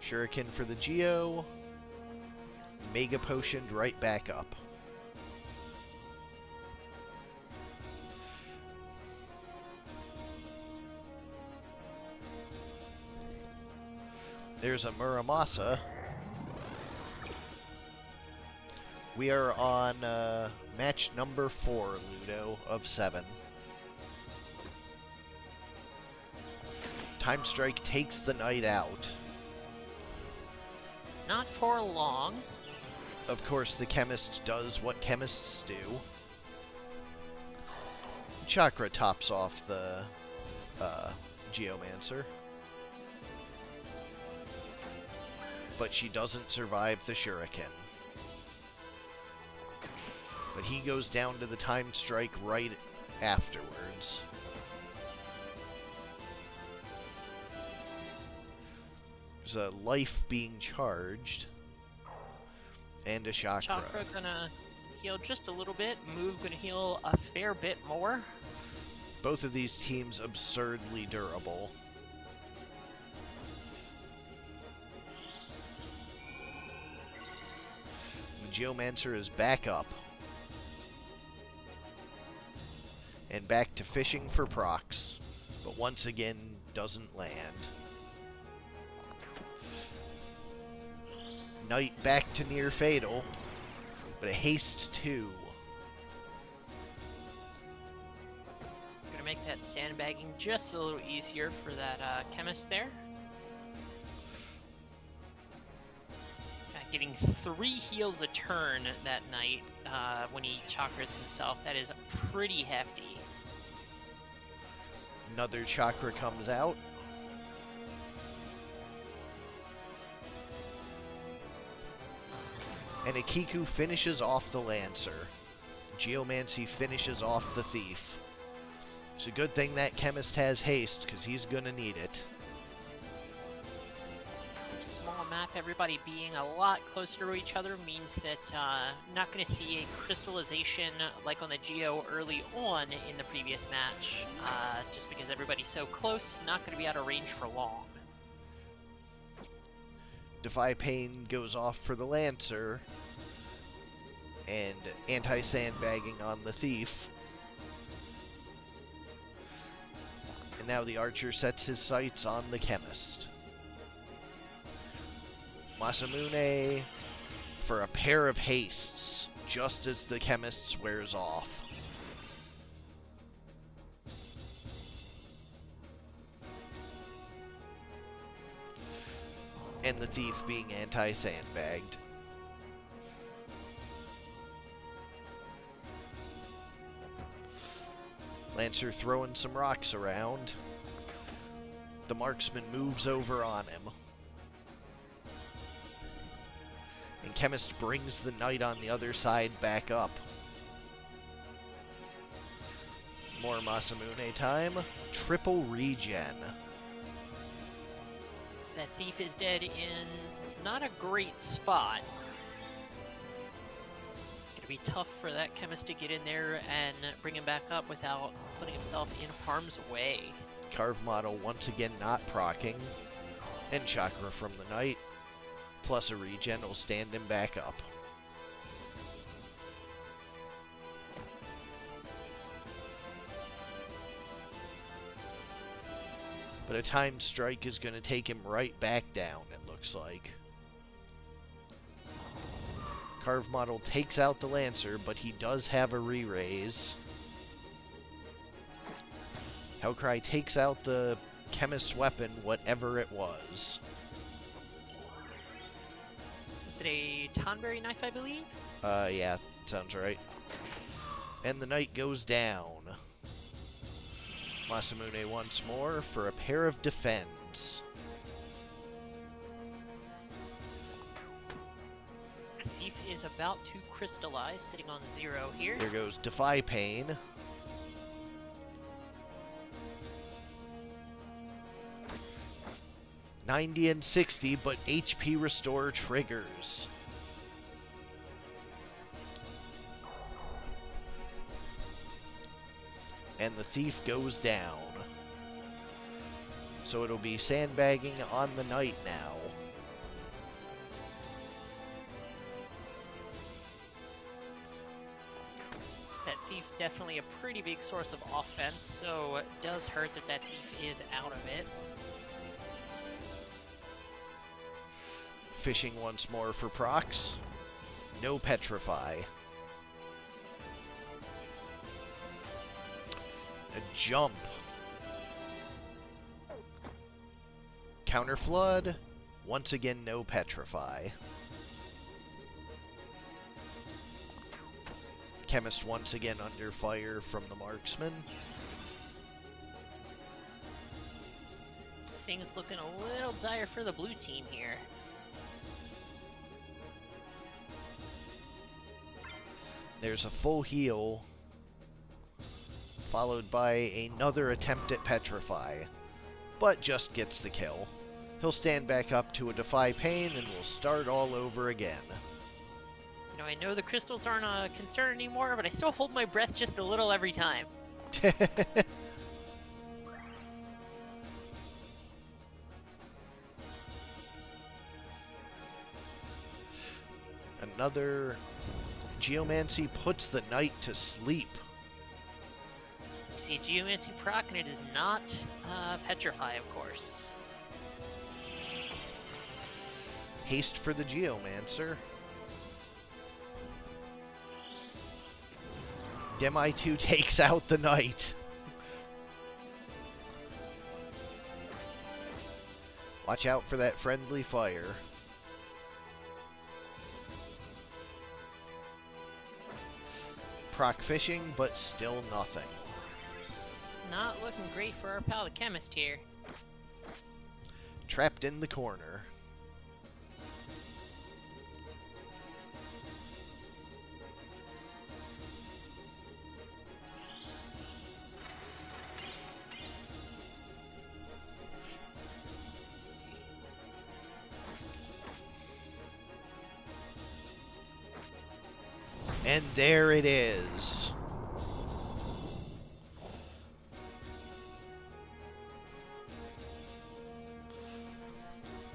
Speaker 1: Shuriken for the Geo. Mega Potioned right back up. There's a Muramasa. We are on match number 4, Ludo, of 7. Time Strike takes the knight out.
Speaker 2: Not for long.
Speaker 1: Of course, the chemist does what chemists do. Chakra tops off the Geomancer. But she doesn't survive the Shuriken. But he goes down to the timed strike right afterwards. There's a life being charged. And a chakra.
Speaker 2: Chakra gonna heal just a little bit. Move gonna heal a fair bit more.
Speaker 1: Both of these teams absurdly durable. The Geomancer is back up. And back to fishing for procs. But once again, doesn't land. Knight back to near fatal. But a haste 2.
Speaker 2: Gonna make that sandbagging just a little easier for that chemist there. Getting 3 heals a turn that night when he chakras himself. That is pretty hefty.
Speaker 1: Another chakra comes out. And Akiku finishes off the Lancer. Geomancy finishes off the Thief. It's a good thing that Chemist has haste, because he's going to need it.
Speaker 2: Small map, everybody being a lot closer to each other means that not going to see a crystallization like on the Geo early on in the previous match. Just because everybody's so close, not going to be out of range for long.
Speaker 1: Defy Pain goes off for the Lancer. And anti-sandbagging on the Thief. And now the Archer sets his sights on the Chemist. Masamune for a pair of hastes, just as the Chemist wears off. And the Thief being anti-sandbagged. Lancer throwing some rocks around. The Marksman moves over on him. And Chemist brings the Knight on the other side back up. More Masamune time. Triple regen.
Speaker 2: That thief is dead in not a great spot. Gonna be tough for that chemist to get in there and bring him back up without putting himself in harm's way.
Speaker 1: Carve model once again not proccing. And chakra from the knight, plus a regen will stand him back up. But a timed strike is going to take him right back down, it looks like. Carve model takes out the Lancer, but he does have a re-raise. Hellcry takes out the chemist's weapon, whatever it was.
Speaker 2: Is it a Tonberry knife, I believe?
Speaker 1: Yeah, sounds right. And the knight goes down. Masamune once more for a pair of defends.
Speaker 2: Thief is about to crystallize, sitting on 0 here.
Speaker 1: There goes Defy Pain. $90 and $60, but HP Restore triggers. And the thief goes down. So it'll be sandbagging on the knight now.
Speaker 2: That thief definitely a pretty big source of offense, so it does hurt that that thief is out of it.
Speaker 1: Fishing once more for procs. No Petrify. A jump. Counter Flood. Once again, no Petrify. Chemist once again under fire from the marksman.
Speaker 2: Things looking a little dire for the blue team here.
Speaker 1: There's a full heal, followed by another attempt at Petrify, but just gets the kill. He'll stand back up to a Defy Pain and we'll start all over again.
Speaker 2: You know, I know the crystals aren't a concern anymore, but I still hold my breath just a little every time.
Speaker 1: Another Geomancy puts the knight to sleep.
Speaker 2: See, Geomancy proc, and it is not Petrify, of course.
Speaker 1: Haste for the Geomancer. Demi 2 takes out the knight. Watch out for that friendly fire. Proc fishing, but still nothing.
Speaker 2: Not looking great for our pal the chemist here.
Speaker 1: Trapped in the corner. And there it is.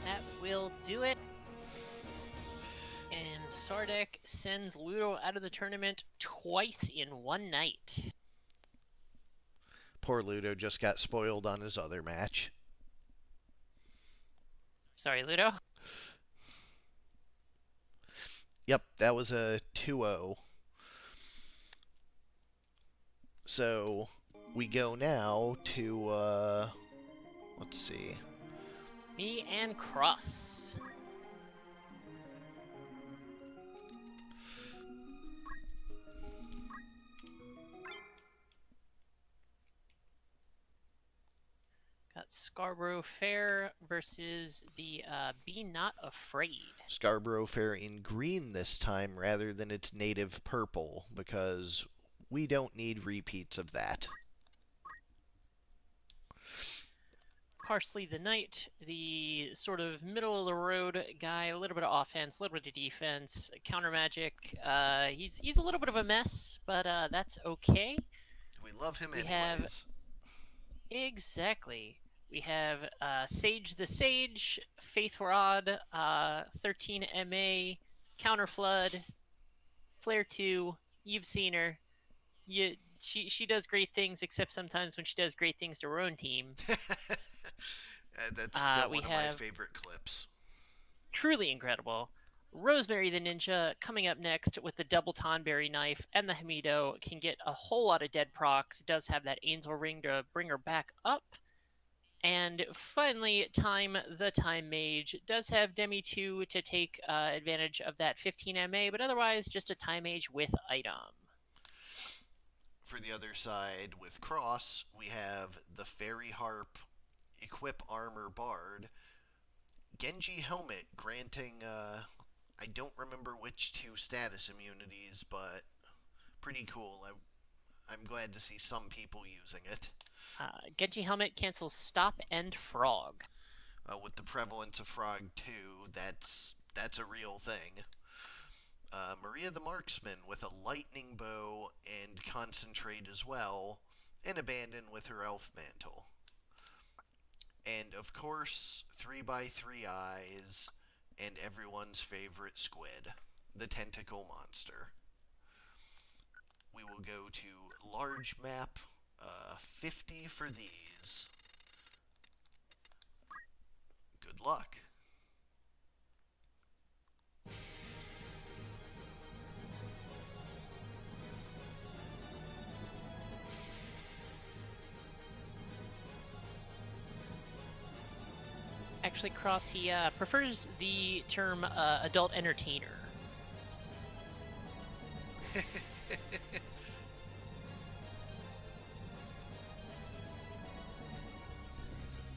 Speaker 2: That will do it. And Sardek sends Ludo out of the tournament twice in one night.
Speaker 1: Poor Ludo just got spoiled on his other match.
Speaker 2: Sorry, Ludo.
Speaker 1: Yep, that was a 2-0. So, we go now to, let's see.
Speaker 2: Me and Cross. Got Scarborough Fair versus the Be Not Afraid.
Speaker 1: Scarborough Fair in green this time rather than its native purple, because we don't need repeats of that.
Speaker 2: Parsley the Knight, the sort of middle of the road guy, a little bit of offense, a little bit of defense, counter magic. He's a little bit of a mess, but that's okay.
Speaker 1: We love him
Speaker 2: We
Speaker 1: anyways.
Speaker 2: have exactly. We have Sage the Sage, Faith Rod, 13 MA, Counter Flood, Flare 2. You've seen her. She does great things, except sometimes when she does great things to her own team.
Speaker 1: That's still
Speaker 2: We
Speaker 1: one of my
Speaker 2: have
Speaker 1: favorite clips.
Speaker 2: truly incredible. Rosemary the Ninja coming up next with the double Tonberry knife, and the Hamido can get a whole lot of dead procs. It does have that Angel Ring to bring her back up. And finally, Time the Time Mage does have Demi 2 to take advantage of that 15 MA, but otherwise just a Time Mage with item.
Speaker 1: For the other side, with Cross, we have the Fairy Harp, Equip Armor Bard, Genji Helmet granting, I don't remember which 2 status immunities, but pretty cool. I'm glad to see some people using it.
Speaker 2: Genji Helmet cancels Stop and Frog.
Speaker 1: With the prevalence of Frog 2, that's a real thing. Maria the Marksman with a lightning bow and concentrate as well, and Abandon with her elf mantle. And of course, 3x3 eyes, and everyone's favorite squid, the tentacle monster. We will go to large map, 50 for these. Good luck.
Speaker 2: Actually, Cross, he prefers the term adult entertainer.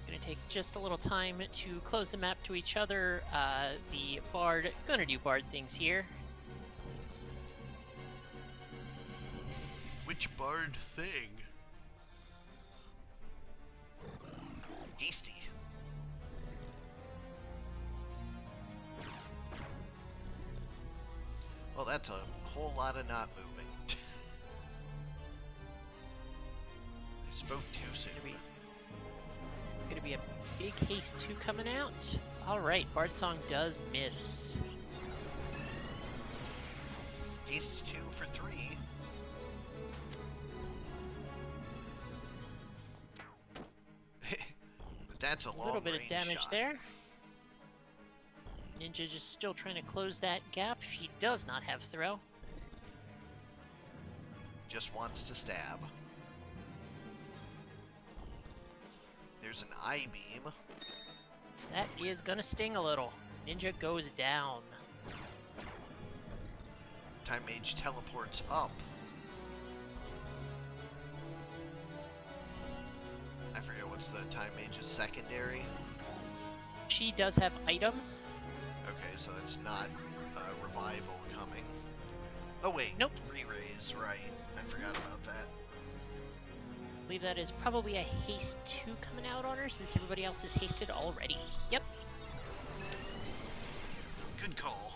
Speaker 2: Gonna take just a little time to close the map to each other. The Bard gonna do Bard things here.
Speaker 1: Which Bard thing? Hasty. Well, that's a whole lot of not moving. I spoke too soon.
Speaker 2: Gonna be a big haste 2 coming out. Alright, Bard Song does miss.
Speaker 1: Haste 2 for 3. But that's a long
Speaker 2: little bit of
Speaker 1: range
Speaker 2: damage
Speaker 1: shot.
Speaker 2: there. Ninja just still trying to close that gap. She does not have throw.
Speaker 1: Just wants to stab. There's an I-beam.
Speaker 2: That is gonna sting a little. Ninja goes down.
Speaker 1: Time Mage teleports up. I forget what's the Time Mage's secondary.
Speaker 2: She does have item.
Speaker 1: Okay, so it's not revival coming. Oh wait,
Speaker 2: Nope.
Speaker 1: Re-raise, right. I forgot about that.
Speaker 2: I believe that is probably a haste 2 coming out on her since everybody else is hasted already. Yep.
Speaker 1: Good call.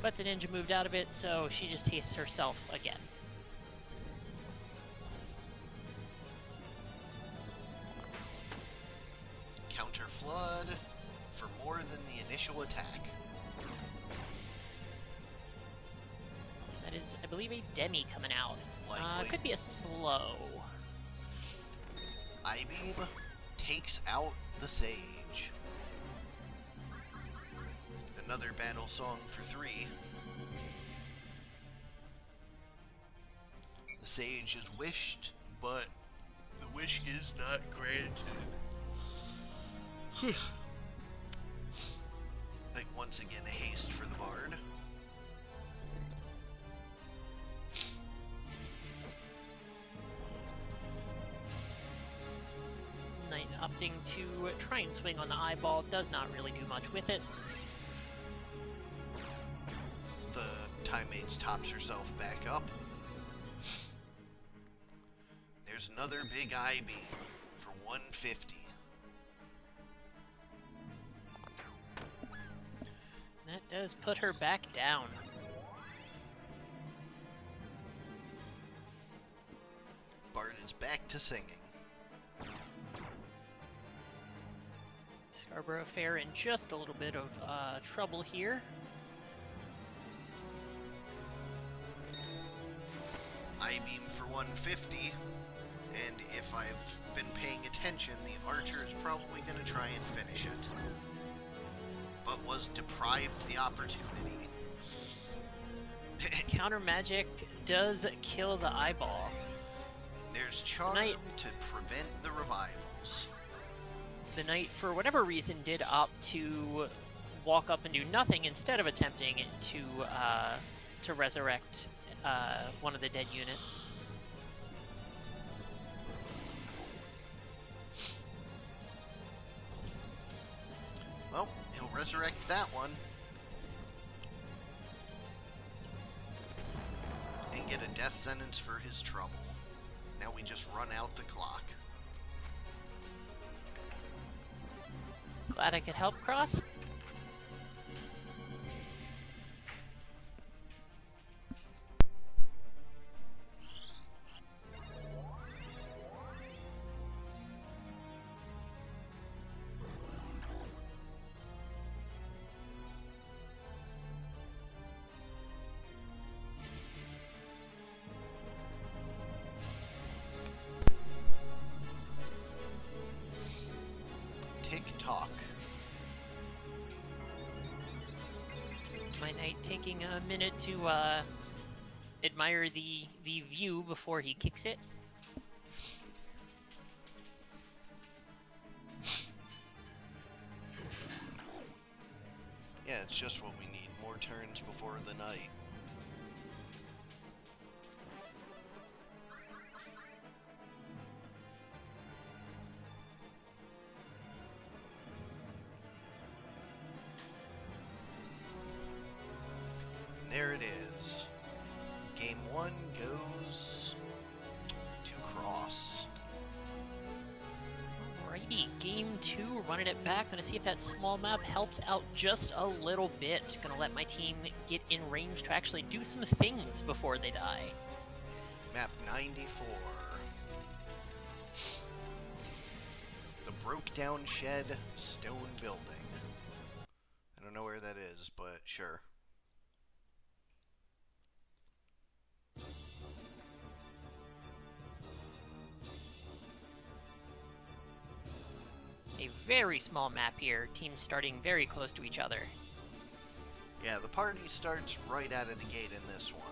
Speaker 2: But the ninja moved out of it, so she just hastes herself again.
Speaker 1: Counter Flood for more than the initial attack.
Speaker 2: That is, I believe, a Demi coming out.
Speaker 1: Likely.
Speaker 2: Could be a slow.
Speaker 1: I-beam takes out the Sage. Another battle song for 3. The Sage is wished, but the wish is not granted. Like, once again, a haste for the Bard.
Speaker 2: Knight opting to try and swing on the eyeball, does not really do much with it.
Speaker 1: The Time Mage tops herself back up. There's another big I-beam for 150.
Speaker 2: That does put her back down.
Speaker 1: Bart is back to singing.
Speaker 2: Scarborough Fair in just a little bit of trouble here.
Speaker 1: I-beam for 150, and if I've been paying attention, the archer is probably going to try and finish it, but was deprived the opportunity.
Speaker 2: Counter magic does kill the eyeball.
Speaker 1: There's charm to prevent the revivals.
Speaker 2: The knight, for whatever reason, did opt to walk up and do nothing instead of attempting to resurrect one of the dead units.
Speaker 1: Well, he'll resurrect that one. And get a death sentence for his trouble. Now we just run out the clock.
Speaker 2: Glad I could help, Cross.
Speaker 1: Tick-tock.
Speaker 2: My knight taking a minute to admire the view before he kicks it.
Speaker 1: Yeah, it's just what we need. More turns before the night. There it is. Game 1 goes to Cross.
Speaker 2: Alrighty, game 2, running it back. Gonna see if that small map helps out just a little bit. Gonna let my team get in range to actually do some things before they die.
Speaker 1: Map 94. The broke down shed stone building. I don't know where that is, but sure.
Speaker 2: A very small map here, teams starting very close to each other.
Speaker 1: Yeah, the party starts right out of the gate in this one.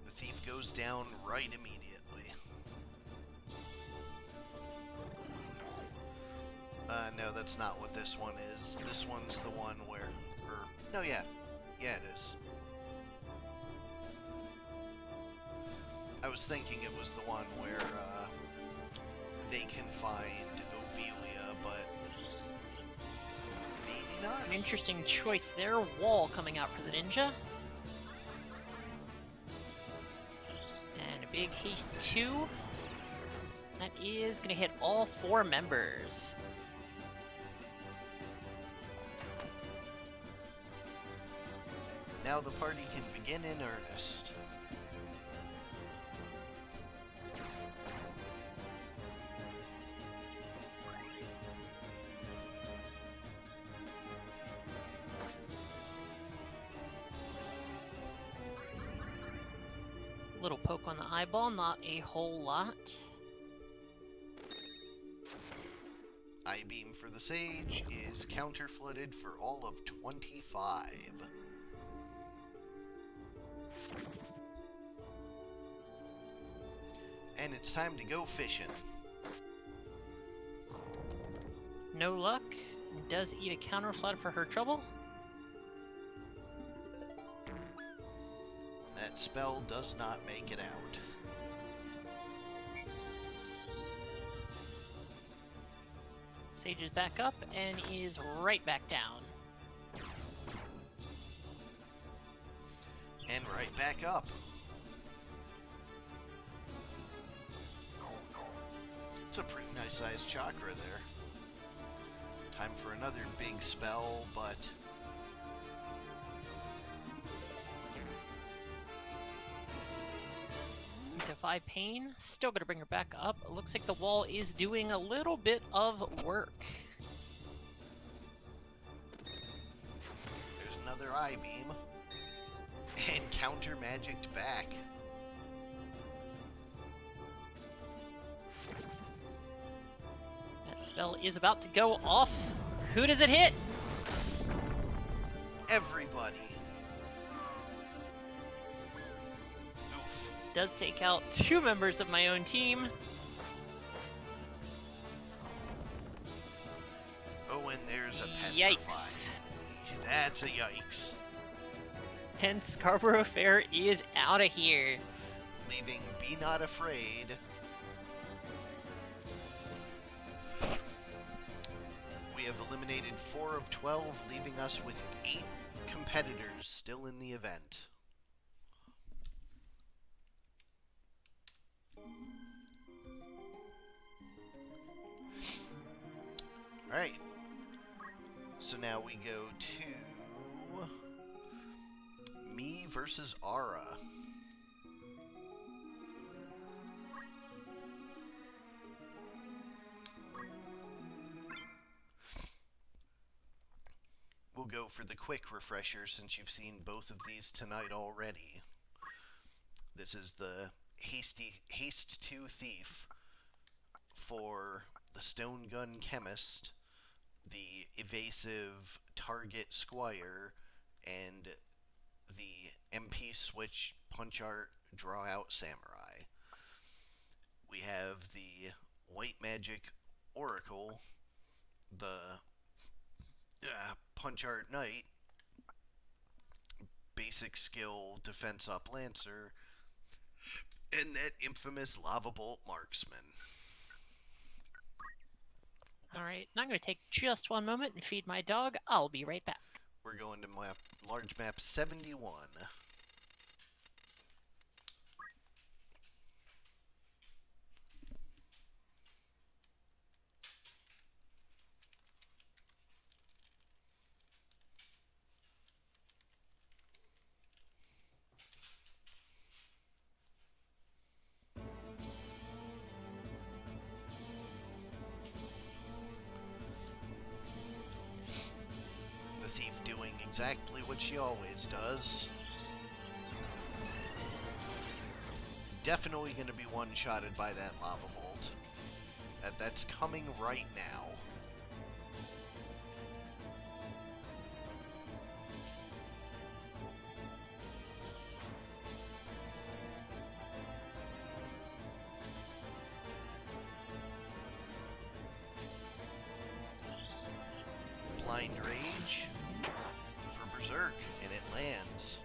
Speaker 1: The thief goes down right immediately. No, that's not what this one is. This one's the one where... no, yeah. Yeah, it is. I was thinking it was the one where, they can find Ophelia, but... maybe not?
Speaker 2: An interesting choice there. Wall coming out for the ninja. And a big haste 2. That is going to hit all 4 members.
Speaker 1: Now the party can begin in earnest.
Speaker 2: Little poke on the eyeball, not a whole lot.
Speaker 1: I-beam for the Sage is counter-flooded for all of 25. And it's time to go fishing.
Speaker 2: No luck. Does eat a counter flood for her trouble.
Speaker 1: That spell does not make it out.
Speaker 2: Sages back up and is right back down.
Speaker 1: And right back up. It's a pretty nice sized chakra there. Time for another big spell, but
Speaker 2: Defy Pain, still gonna bring her back up. It looks like the wall is doing a little bit of work.
Speaker 1: there's another eye beam. And counter magicked back.
Speaker 2: That spell is about to go off. Who does it hit?
Speaker 1: Everybody. Oof.
Speaker 2: Does take out 2 members of my own team.
Speaker 1: Oh, and there's a petrify.
Speaker 2: Yikes.
Speaker 1: That's a yikes.
Speaker 2: And Scarborough Fair is out of here.
Speaker 1: Leaving Be Not Afraid. We have eliminated 4 of 12, leaving us with 8 competitors still in the event. Alright. So now we go to me versus Ara. We'll go for the quick refresher since you've seen both of these tonight already. This is the Haste 2 Thief for the Stone Gun Chemist, the Evasive Target Squire, and the MP Switch Punch Art Draw Out Samurai. We have the White Magic Oracle, the Punch Art Knight, Basic Skill Defense Up Lancer, and that infamous Lava Bolt Marksman.
Speaker 2: Alright, now I'm going to take just one moment and feed my dog. I'll be right back.
Speaker 1: We're going to large map 71. Exactly what she always does. Definitely going to be one-shotted by that lava bolt. That's coming right now. Blind Rage. Berserk, and it lands.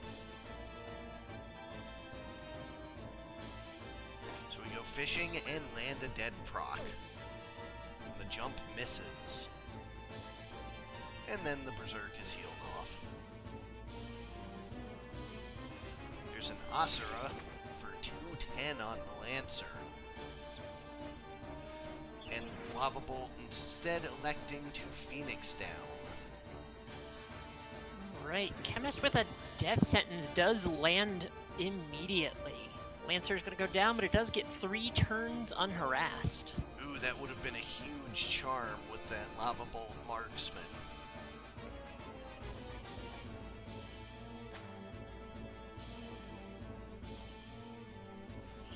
Speaker 1: So we go fishing and land a dead proc. And the jump misses. And then the Berserk is healed off. There's an Asura for 210 on the Lancer. And Lava Bolt instead electing to Phoenix down.
Speaker 2: Right, Chemist with a death sentence does land immediately. Lancer's gonna go down, but it does get 3 turns unharassed.
Speaker 1: Ooh, that would have been a huge charm with that Lava Bolt Marksman.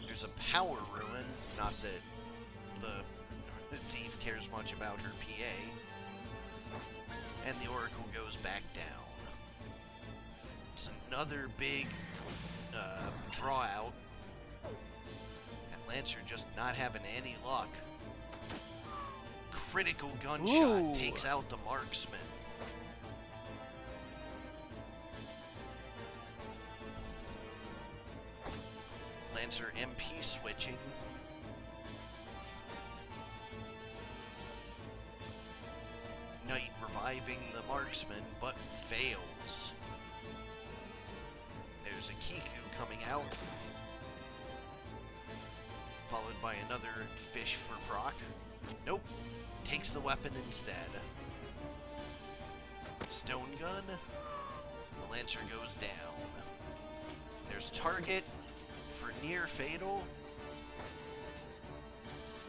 Speaker 1: There's a Power Ruin, not that the thief cares much about her PA. And the Oracle goes back down. Another big draw out. And Lancer just not having any luck. Critical gunshot takes out the marksman. Lancer MP switching. reviving the marksman, but fails. There's a Kiku coming out, followed by another fish for proc. Nope, takes the weapon instead. Stone gun, the Lancer goes down. There's target for near fatal.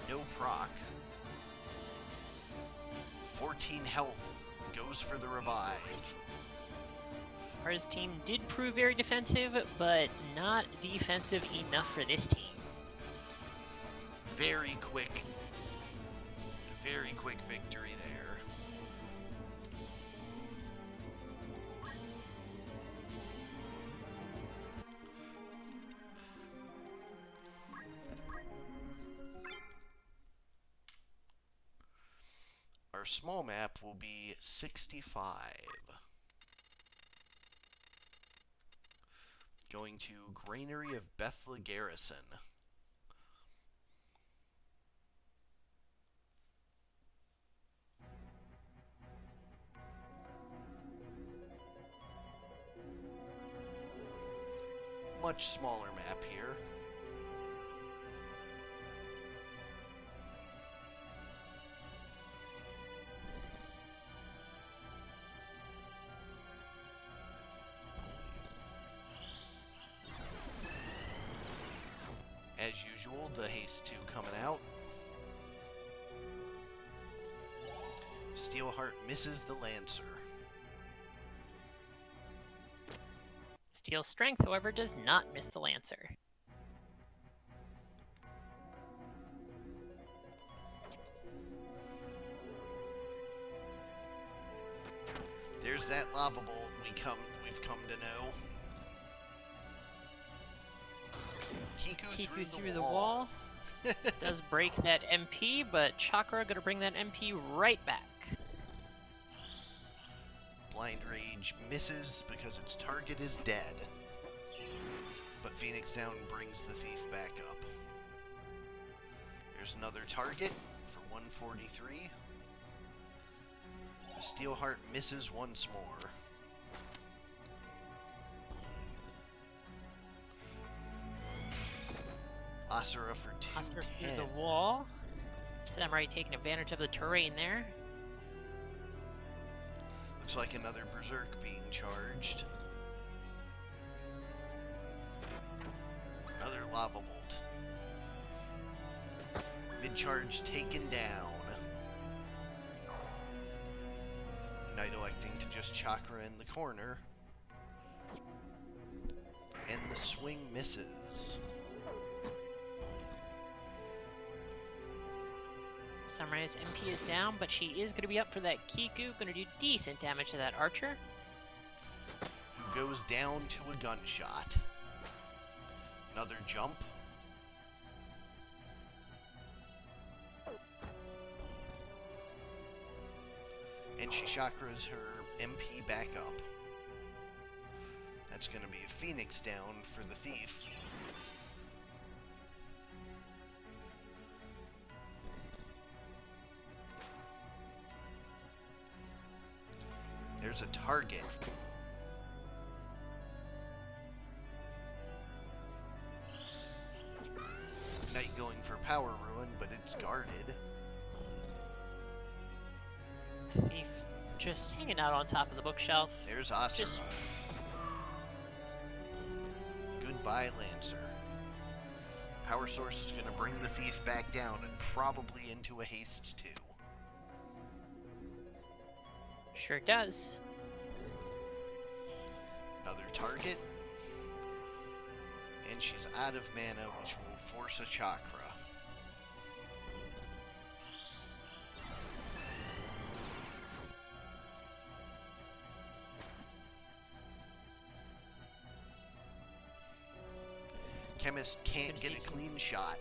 Speaker 1: No proc. 14 health, goes for the revive.
Speaker 2: Ours team did prove very defensive, but not defensive enough for this team.
Speaker 1: Very quick victory there. Our small map will be 65. Going to Granary of Bethla Garrison. Much smaller map here. As usual, the Haste 2 coming out. Steelheart misses the Lancer.
Speaker 2: Steel Strength, however, does not miss the Lancer.
Speaker 1: There's that lava bolt we've come to know. Kiku
Speaker 2: through the wall. Does break that MP, but Chakra gonna bring that MP right back.
Speaker 1: Blind Rage misses because its target is dead. But Phoenix Down brings the thief back up. There's another target for 143. The Steelheart misses once more. Asura for 210.
Speaker 2: Asura through the wall. Samurai taking advantage of the terrain there.
Speaker 1: Looks like another Berserk being charged. Another Lava Bolt. Mid-charge taken down. Knight electing to just Chakra in the corner. And the swing misses.
Speaker 2: Samurai's MP is down, but she is going to be up for that Kiku. Going to do decent damage to that archer.
Speaker 1: Who goes down to a gunshot. Another jump. And she chakras her MP back up. That's going to be a Phoenix down for the thief. There's a target. Knight going for Power Ruin, but it's guarded.
Speaker 2: Thief just hanging out on top of the bookshelf.
Speaker 1: There's Asura. Goodbye, Lancer. Power Source is going to bring the thief back down and probably into a haste 2.
Speaker 2: Sure does.
Speaker 1: Another target. And she's out of mana, which will force a chakra. Chemist can't get a clean shot.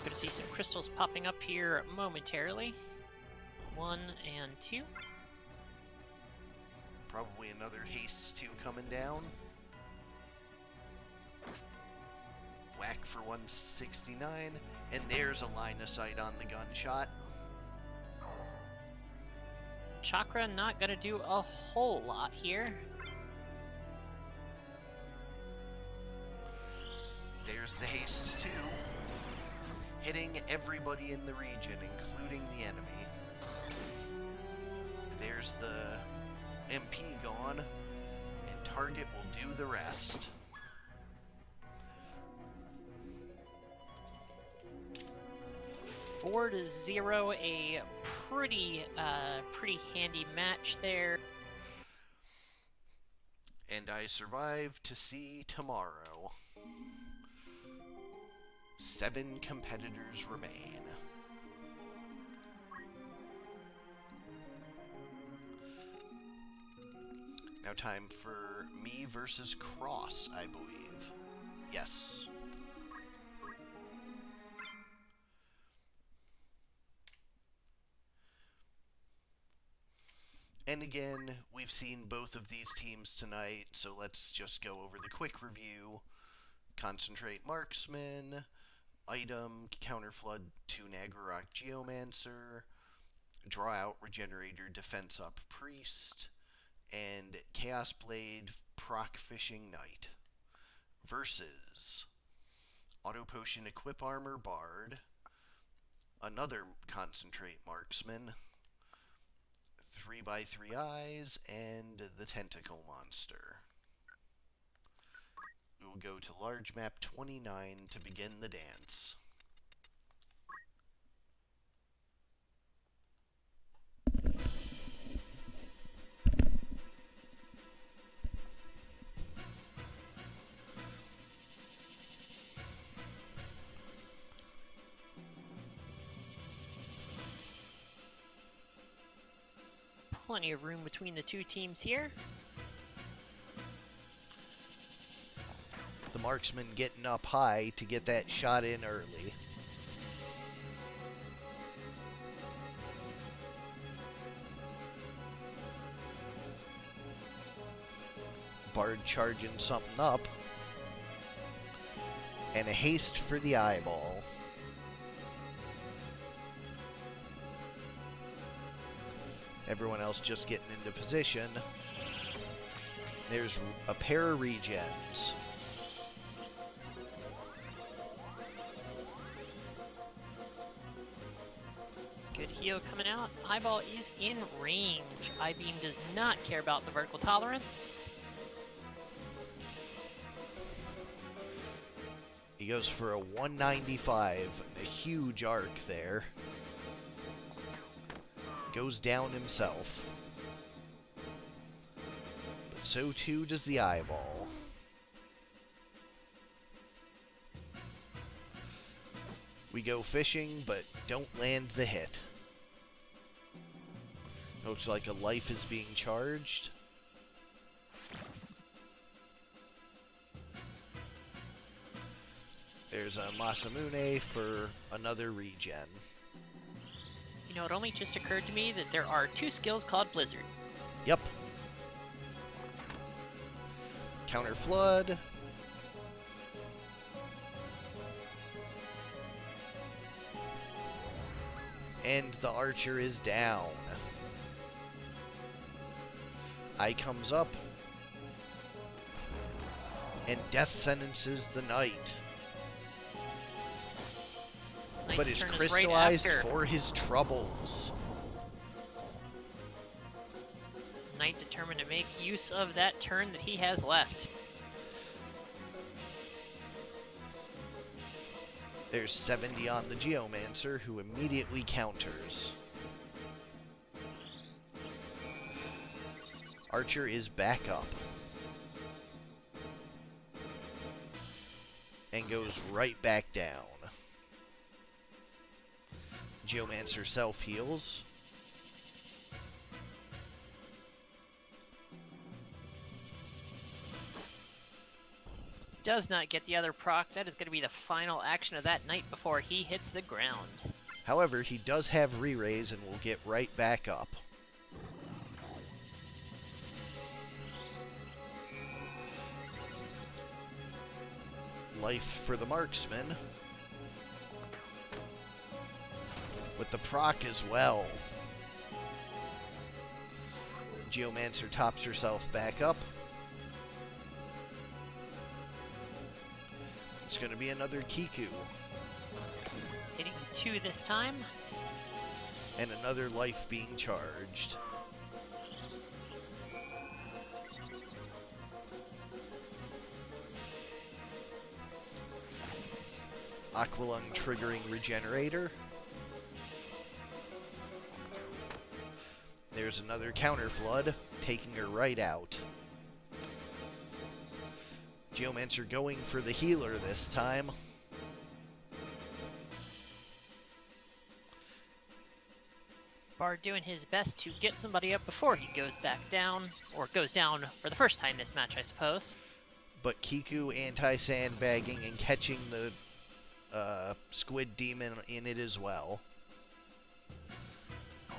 Speaker 2: Gonna see some crystals popping up here momentarily. 1 and 2.
Speaker 1: Probably another haste 2 coming down. Whack for 169. And there's a line of sight on the gunshot.
Speaker 2: Chakra not gonna do a whole lot here.
Speaker 1: There's the hastes too, hitting everybody in the region, including the enemy. There's the MP gone, and target will do the rest.
Speaker 2: Four to 0, a pretty handy match there.
Speaker 1: And I survive to see tomorrow. 7 competitors remain. Now time for me versus Cross, I believe. Yes. And again, we've seen both of these teams tonight, so let's just go over the quick review. Concentrate Marksman, Item, Counterflood to Nagarok Geomancer, Draw Out Regenerator, Defense Up Priest, and Chaos Blade Proc Fishing Knight. Versus Auto Potion Equip Armor Bard, another Concentrate Marksman, 3x3 Eyes, and the Tentacle Monster. We will go to large map 29 to begin the dance.
Speaker 2: Plenty of room between the two teams here.
Speaker 1: The marksman getting up high to get that shot in early. Bard charging something up. And a haste for the eyeball. Everyone else just getting into position. There's a pair of regens.
Speaker 2: Good heal coming out. Eyeball is in range. I-beam does not care about the vertical tolerance.
Speaker 1: He goes for a 195, a huge arc there. Goes down himself. But so too does the eyeball. We go fishing, but don't land the hit. Looks like a life is being charged. There's a Masamune for another regen.
Speaker 2: You know, it only just occurred to me that there are 2 skills called Blizzard.
Speaker 1: Yep. Counter Flood. And the archer is down. Eye comes up. And death sentences the knight. But is crystallized for his troubles.
Speaker 2: Knight determined to make use of that turn that he has left.
Speaker 1: There's 70 on the Geomancer, who immediately counters. Archer is back up. And goes right back down. Geomancer self-heals.
Speaker 2: Does not get the other proc. That is going to be the final action of that knight before he hits the ground.
Speaker 1: However, he does have re-raise and will get right back up. Life for the marksman. With the proc as well. Geomancer tops herself back up. It's going to be another Kiku.
Speaker 2: Hitting 2 this time.
Speaker 1: And another life being charged. Aqualung triggering Regenerator. There's another Counter Flood, taking her right out. Geomancer going for the healer this time.
Speaker 2: Bard doing his best to get somebody up before he goes back down, or goes down for the first time this match, I suppose.
Speaker 1: But Kiku anti-sandbagging and catching the Squid Demon in it as well.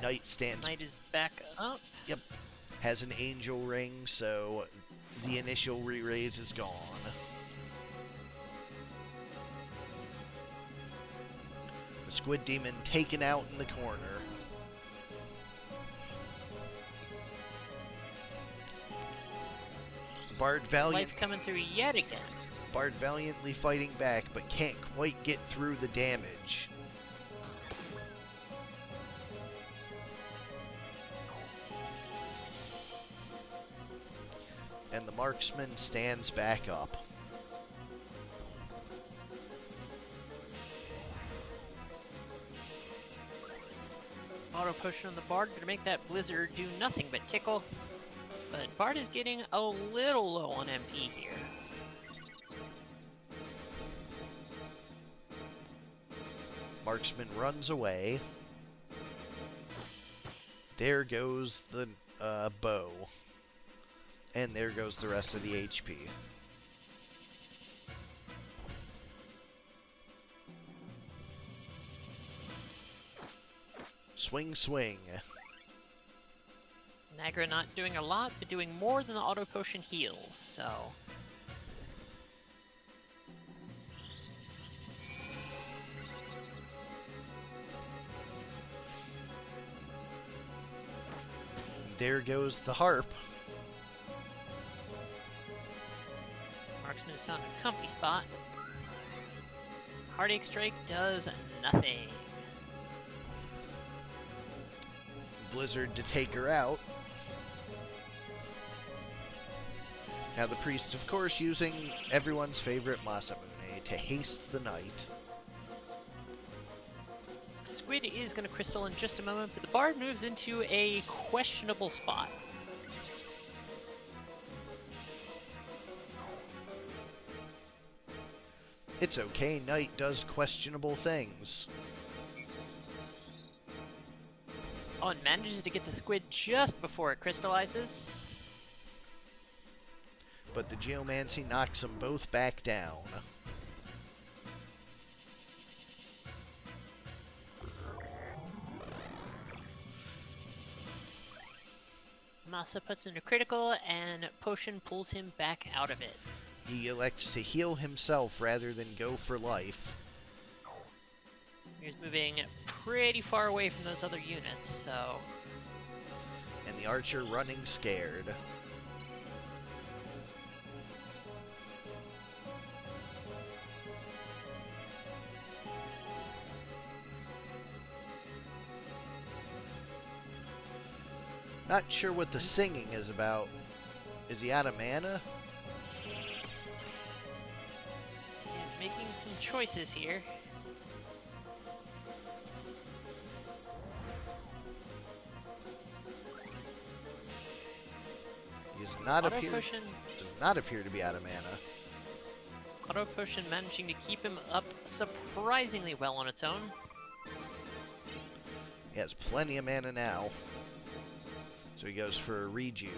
Speaker 1: Knight stands...
Speaker 2: Knight is back up.
Speaker 1: Yep. Has an angel ring, so the initial re-raise is gone. The Squid Demon taken out in the corner. Bard
Speaker 2: Life coming through yet again.
Speaker 1: Bard valiantly fighting back, but can't quite get through the damage. And the marksman stands back up.
Speaker 2: Auto potion on the Bard to make that Blizzard do nothing but tickle. But Bard is getting a little low on MP here.
Speaker 1: Marksman runs away. There goes the bow. And there goes the rest of the HP. Swing, swing.
Speaker 2: Nagra not doing a lot, but doing more than the auto potion heals, so...
Speaker 1: There goes the harp.
Speaker 2: Marksman has found a comfy spot. Heartache Strike does nothing.
Speaker 1: Blizzard to take her out. Now the priest, of course, using everyone's favorite Masamune to haste the knight.
Speaker 2: Squid is going to crystal in just a moment, but the Bard moves into a questionable spot.
Speaker 1: It's okay, Knight does questionable things.
Speaker 2: Oh, and manages to get the Squid just before it crystallizes.
Speaker 1: But the Geomancy knocks them both back down.
Speaker 2: Masa puts in a critical, and Potion pulls him back out of it.
Speaker 1: He elects to heal himself rather than go for life.
Speaker 2: He's moving pretty far away from those other units, so...
Speaker 1: And the archer running scared. Not sure what the singing is about. Is he out of mana?
Speaker 2: He's making some choices here.
Speaker 1: He does not appear to be out of mana.
Speaker 2: Auto Potion managing to keep him up surprisingly well on its own.
Speaker 1: He has plenty of mana now. So he goes for a rejuve.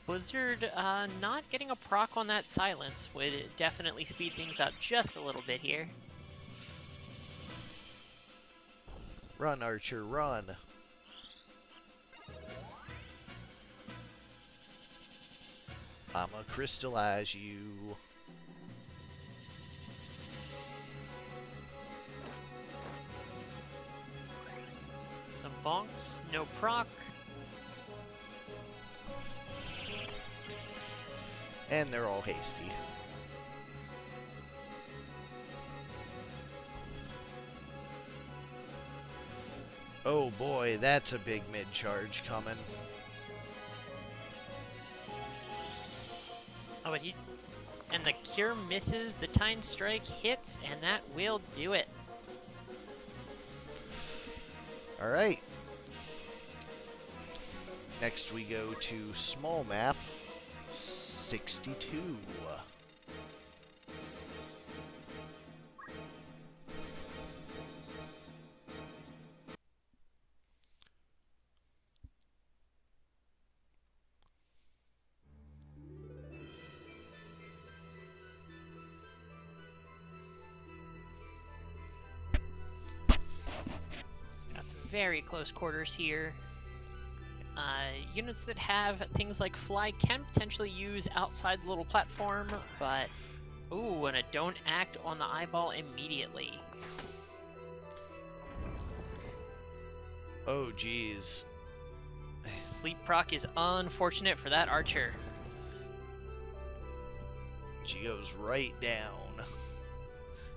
Speaker 2: Blizzard not getting a proc on that silence would definitely speed things up just a little bit here.
Speaker 1: Run, Archer, run. I'ma crystallize you.
Speaker 2: Some bonks, no proc.
Speaker 1: And they're all hasty. Oh boy, that's a big mid-charge coming.
Speaker 2: Oh, but he... And the cure misses, the time strike hits, and that will do it.
Speaker 1: Alright. Next we go to small map 62.
Speaker 2: Got some very close quarters here. Units that have things like fly can potentially use outside the little platform, but... Ooh, and a don't act on the eyeball immediately.
Speaker 1: Oh geez.
Speaker 2: Sleep proc is unfortunate for that archer.
Speaker 1: She goes right down.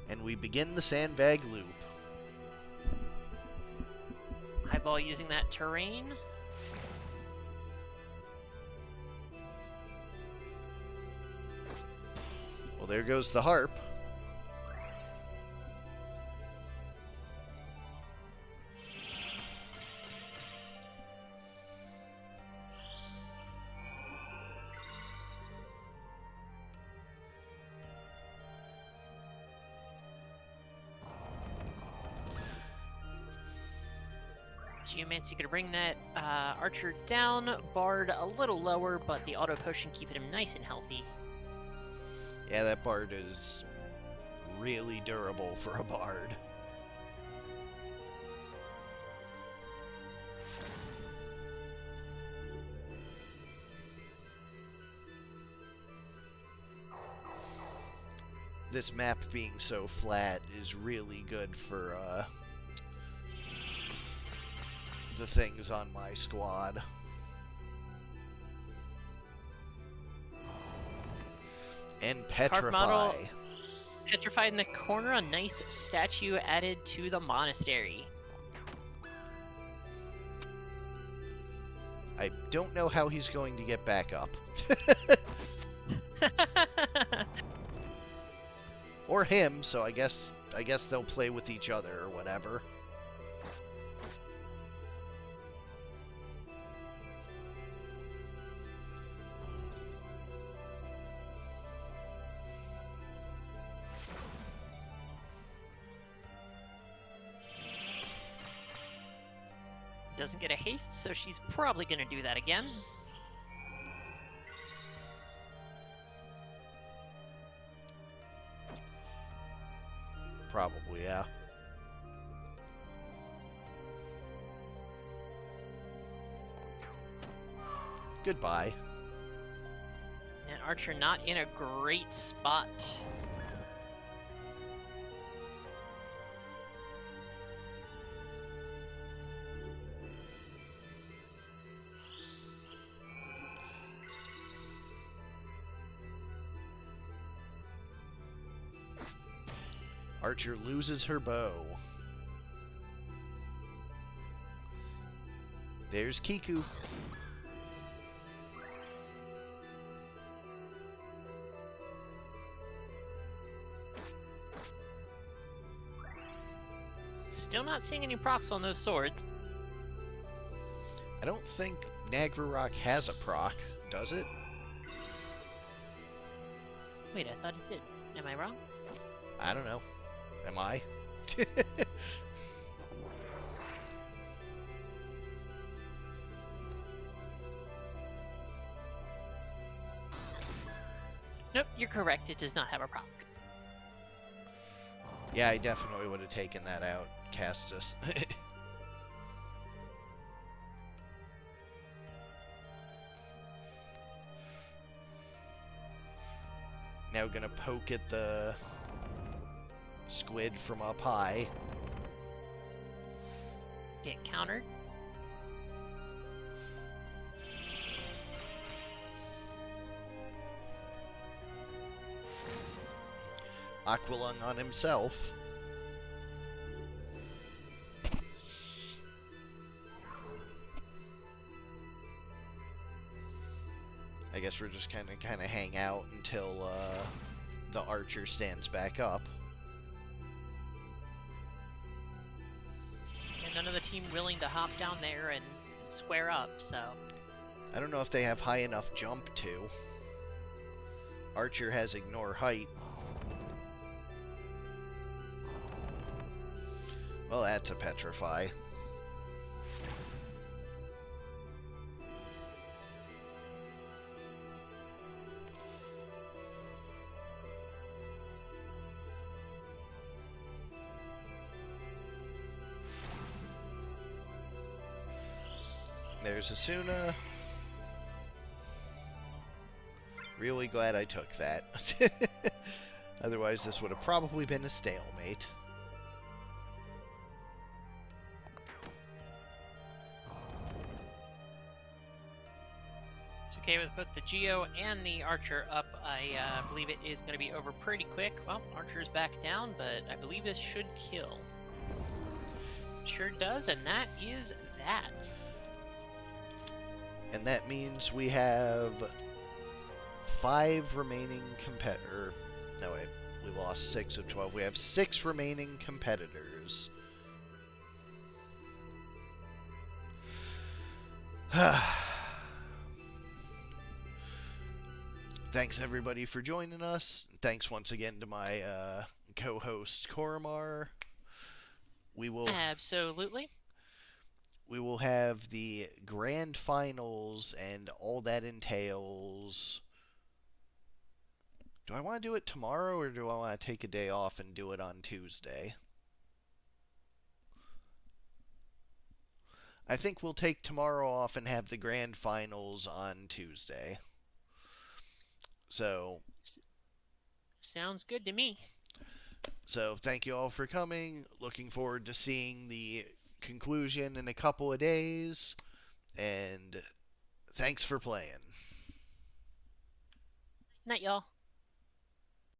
Speaker 1: And we begin the sandbag loop.
Speaker 2: Eyeball using that terrain.
Speaker 1: Well, there goes the harp.
Speaker 2: Geomancy gonna bring that archer down. Bard a little lower, but the auto potion keeping him nice and healthy.
Speaker 1: Yeah, that bard is really durable for a bard. This map being so flat is really good for the things on my squad. And petrify.
Speaker 2: Model petrified in the corner, a nice statue added to the monastery.
Speaker 1: I don't know how he's going to get back up. Or him, so I guess they'll play with each other or whatever.
Speaker 2: Doesn't get a haste, so she's probably gonna do that again.
Speaker 1: Probably, yeah. Goodbye.
Speaker 2: And Archer not in a great spot.
Speaker 1: Archer loses her bow. There's Kiku.
Speaker 2: Still not seeing any procs on those swords.
Speaker 1: I don't think Nagrarok has a proc, does it?
Speaker 2: Wait, I thought it did. Am I wrong?
Speaker 1: I don't know. Am I?
Speaker 2: Nope, you're correct. It does not have a proc.
Speaker 1: Yeah, I definitely would have taken that out, Castus. Now gonna poke at the squid from up high.
Speaker 2: Get countered.
Speaker 1: Aqualung on himself. I guess we're just kind of hang out until the archer stands back up.
Speaker 2: And none of the team willing to hop down there and square up, so...
Speaker 1: I don't know if they have high enough jump to. Archer has ignore height. Well, that's a petrify. There's Asuna. Really glad I took that. Otherwise, this would have probably been a stalemate.
Speaker 2: It's okay with both the Geo and the Archer up. I believe it is going to be over pretty quick. Well, Archer's back down, but I believe this should kill. Sure does, and that is that.
Speaker 1: And that means we have 5 remaining competitors. No, wait. We lost 6 of 12. We have 6 remaining competitors. Thanks, everybody, for joining us. Thanks once again to my co-host, Korremar. We will...
Speaker 2: Absolutely.
Speaker 1: We will have the grand finals and all that entails. Do I want to do it tomorrow or do I want to take a day off and do it on Tuesday? I think we'll take tomorrow off and have the grand finals on Tuesday. So.
Speaker 2: Sounds good to me.
Speaker 1: So thank you all for coming. Looking forward to seeing the conclusion in a couple of days, and thanks for playing.
Speaker 2: Night, y'all.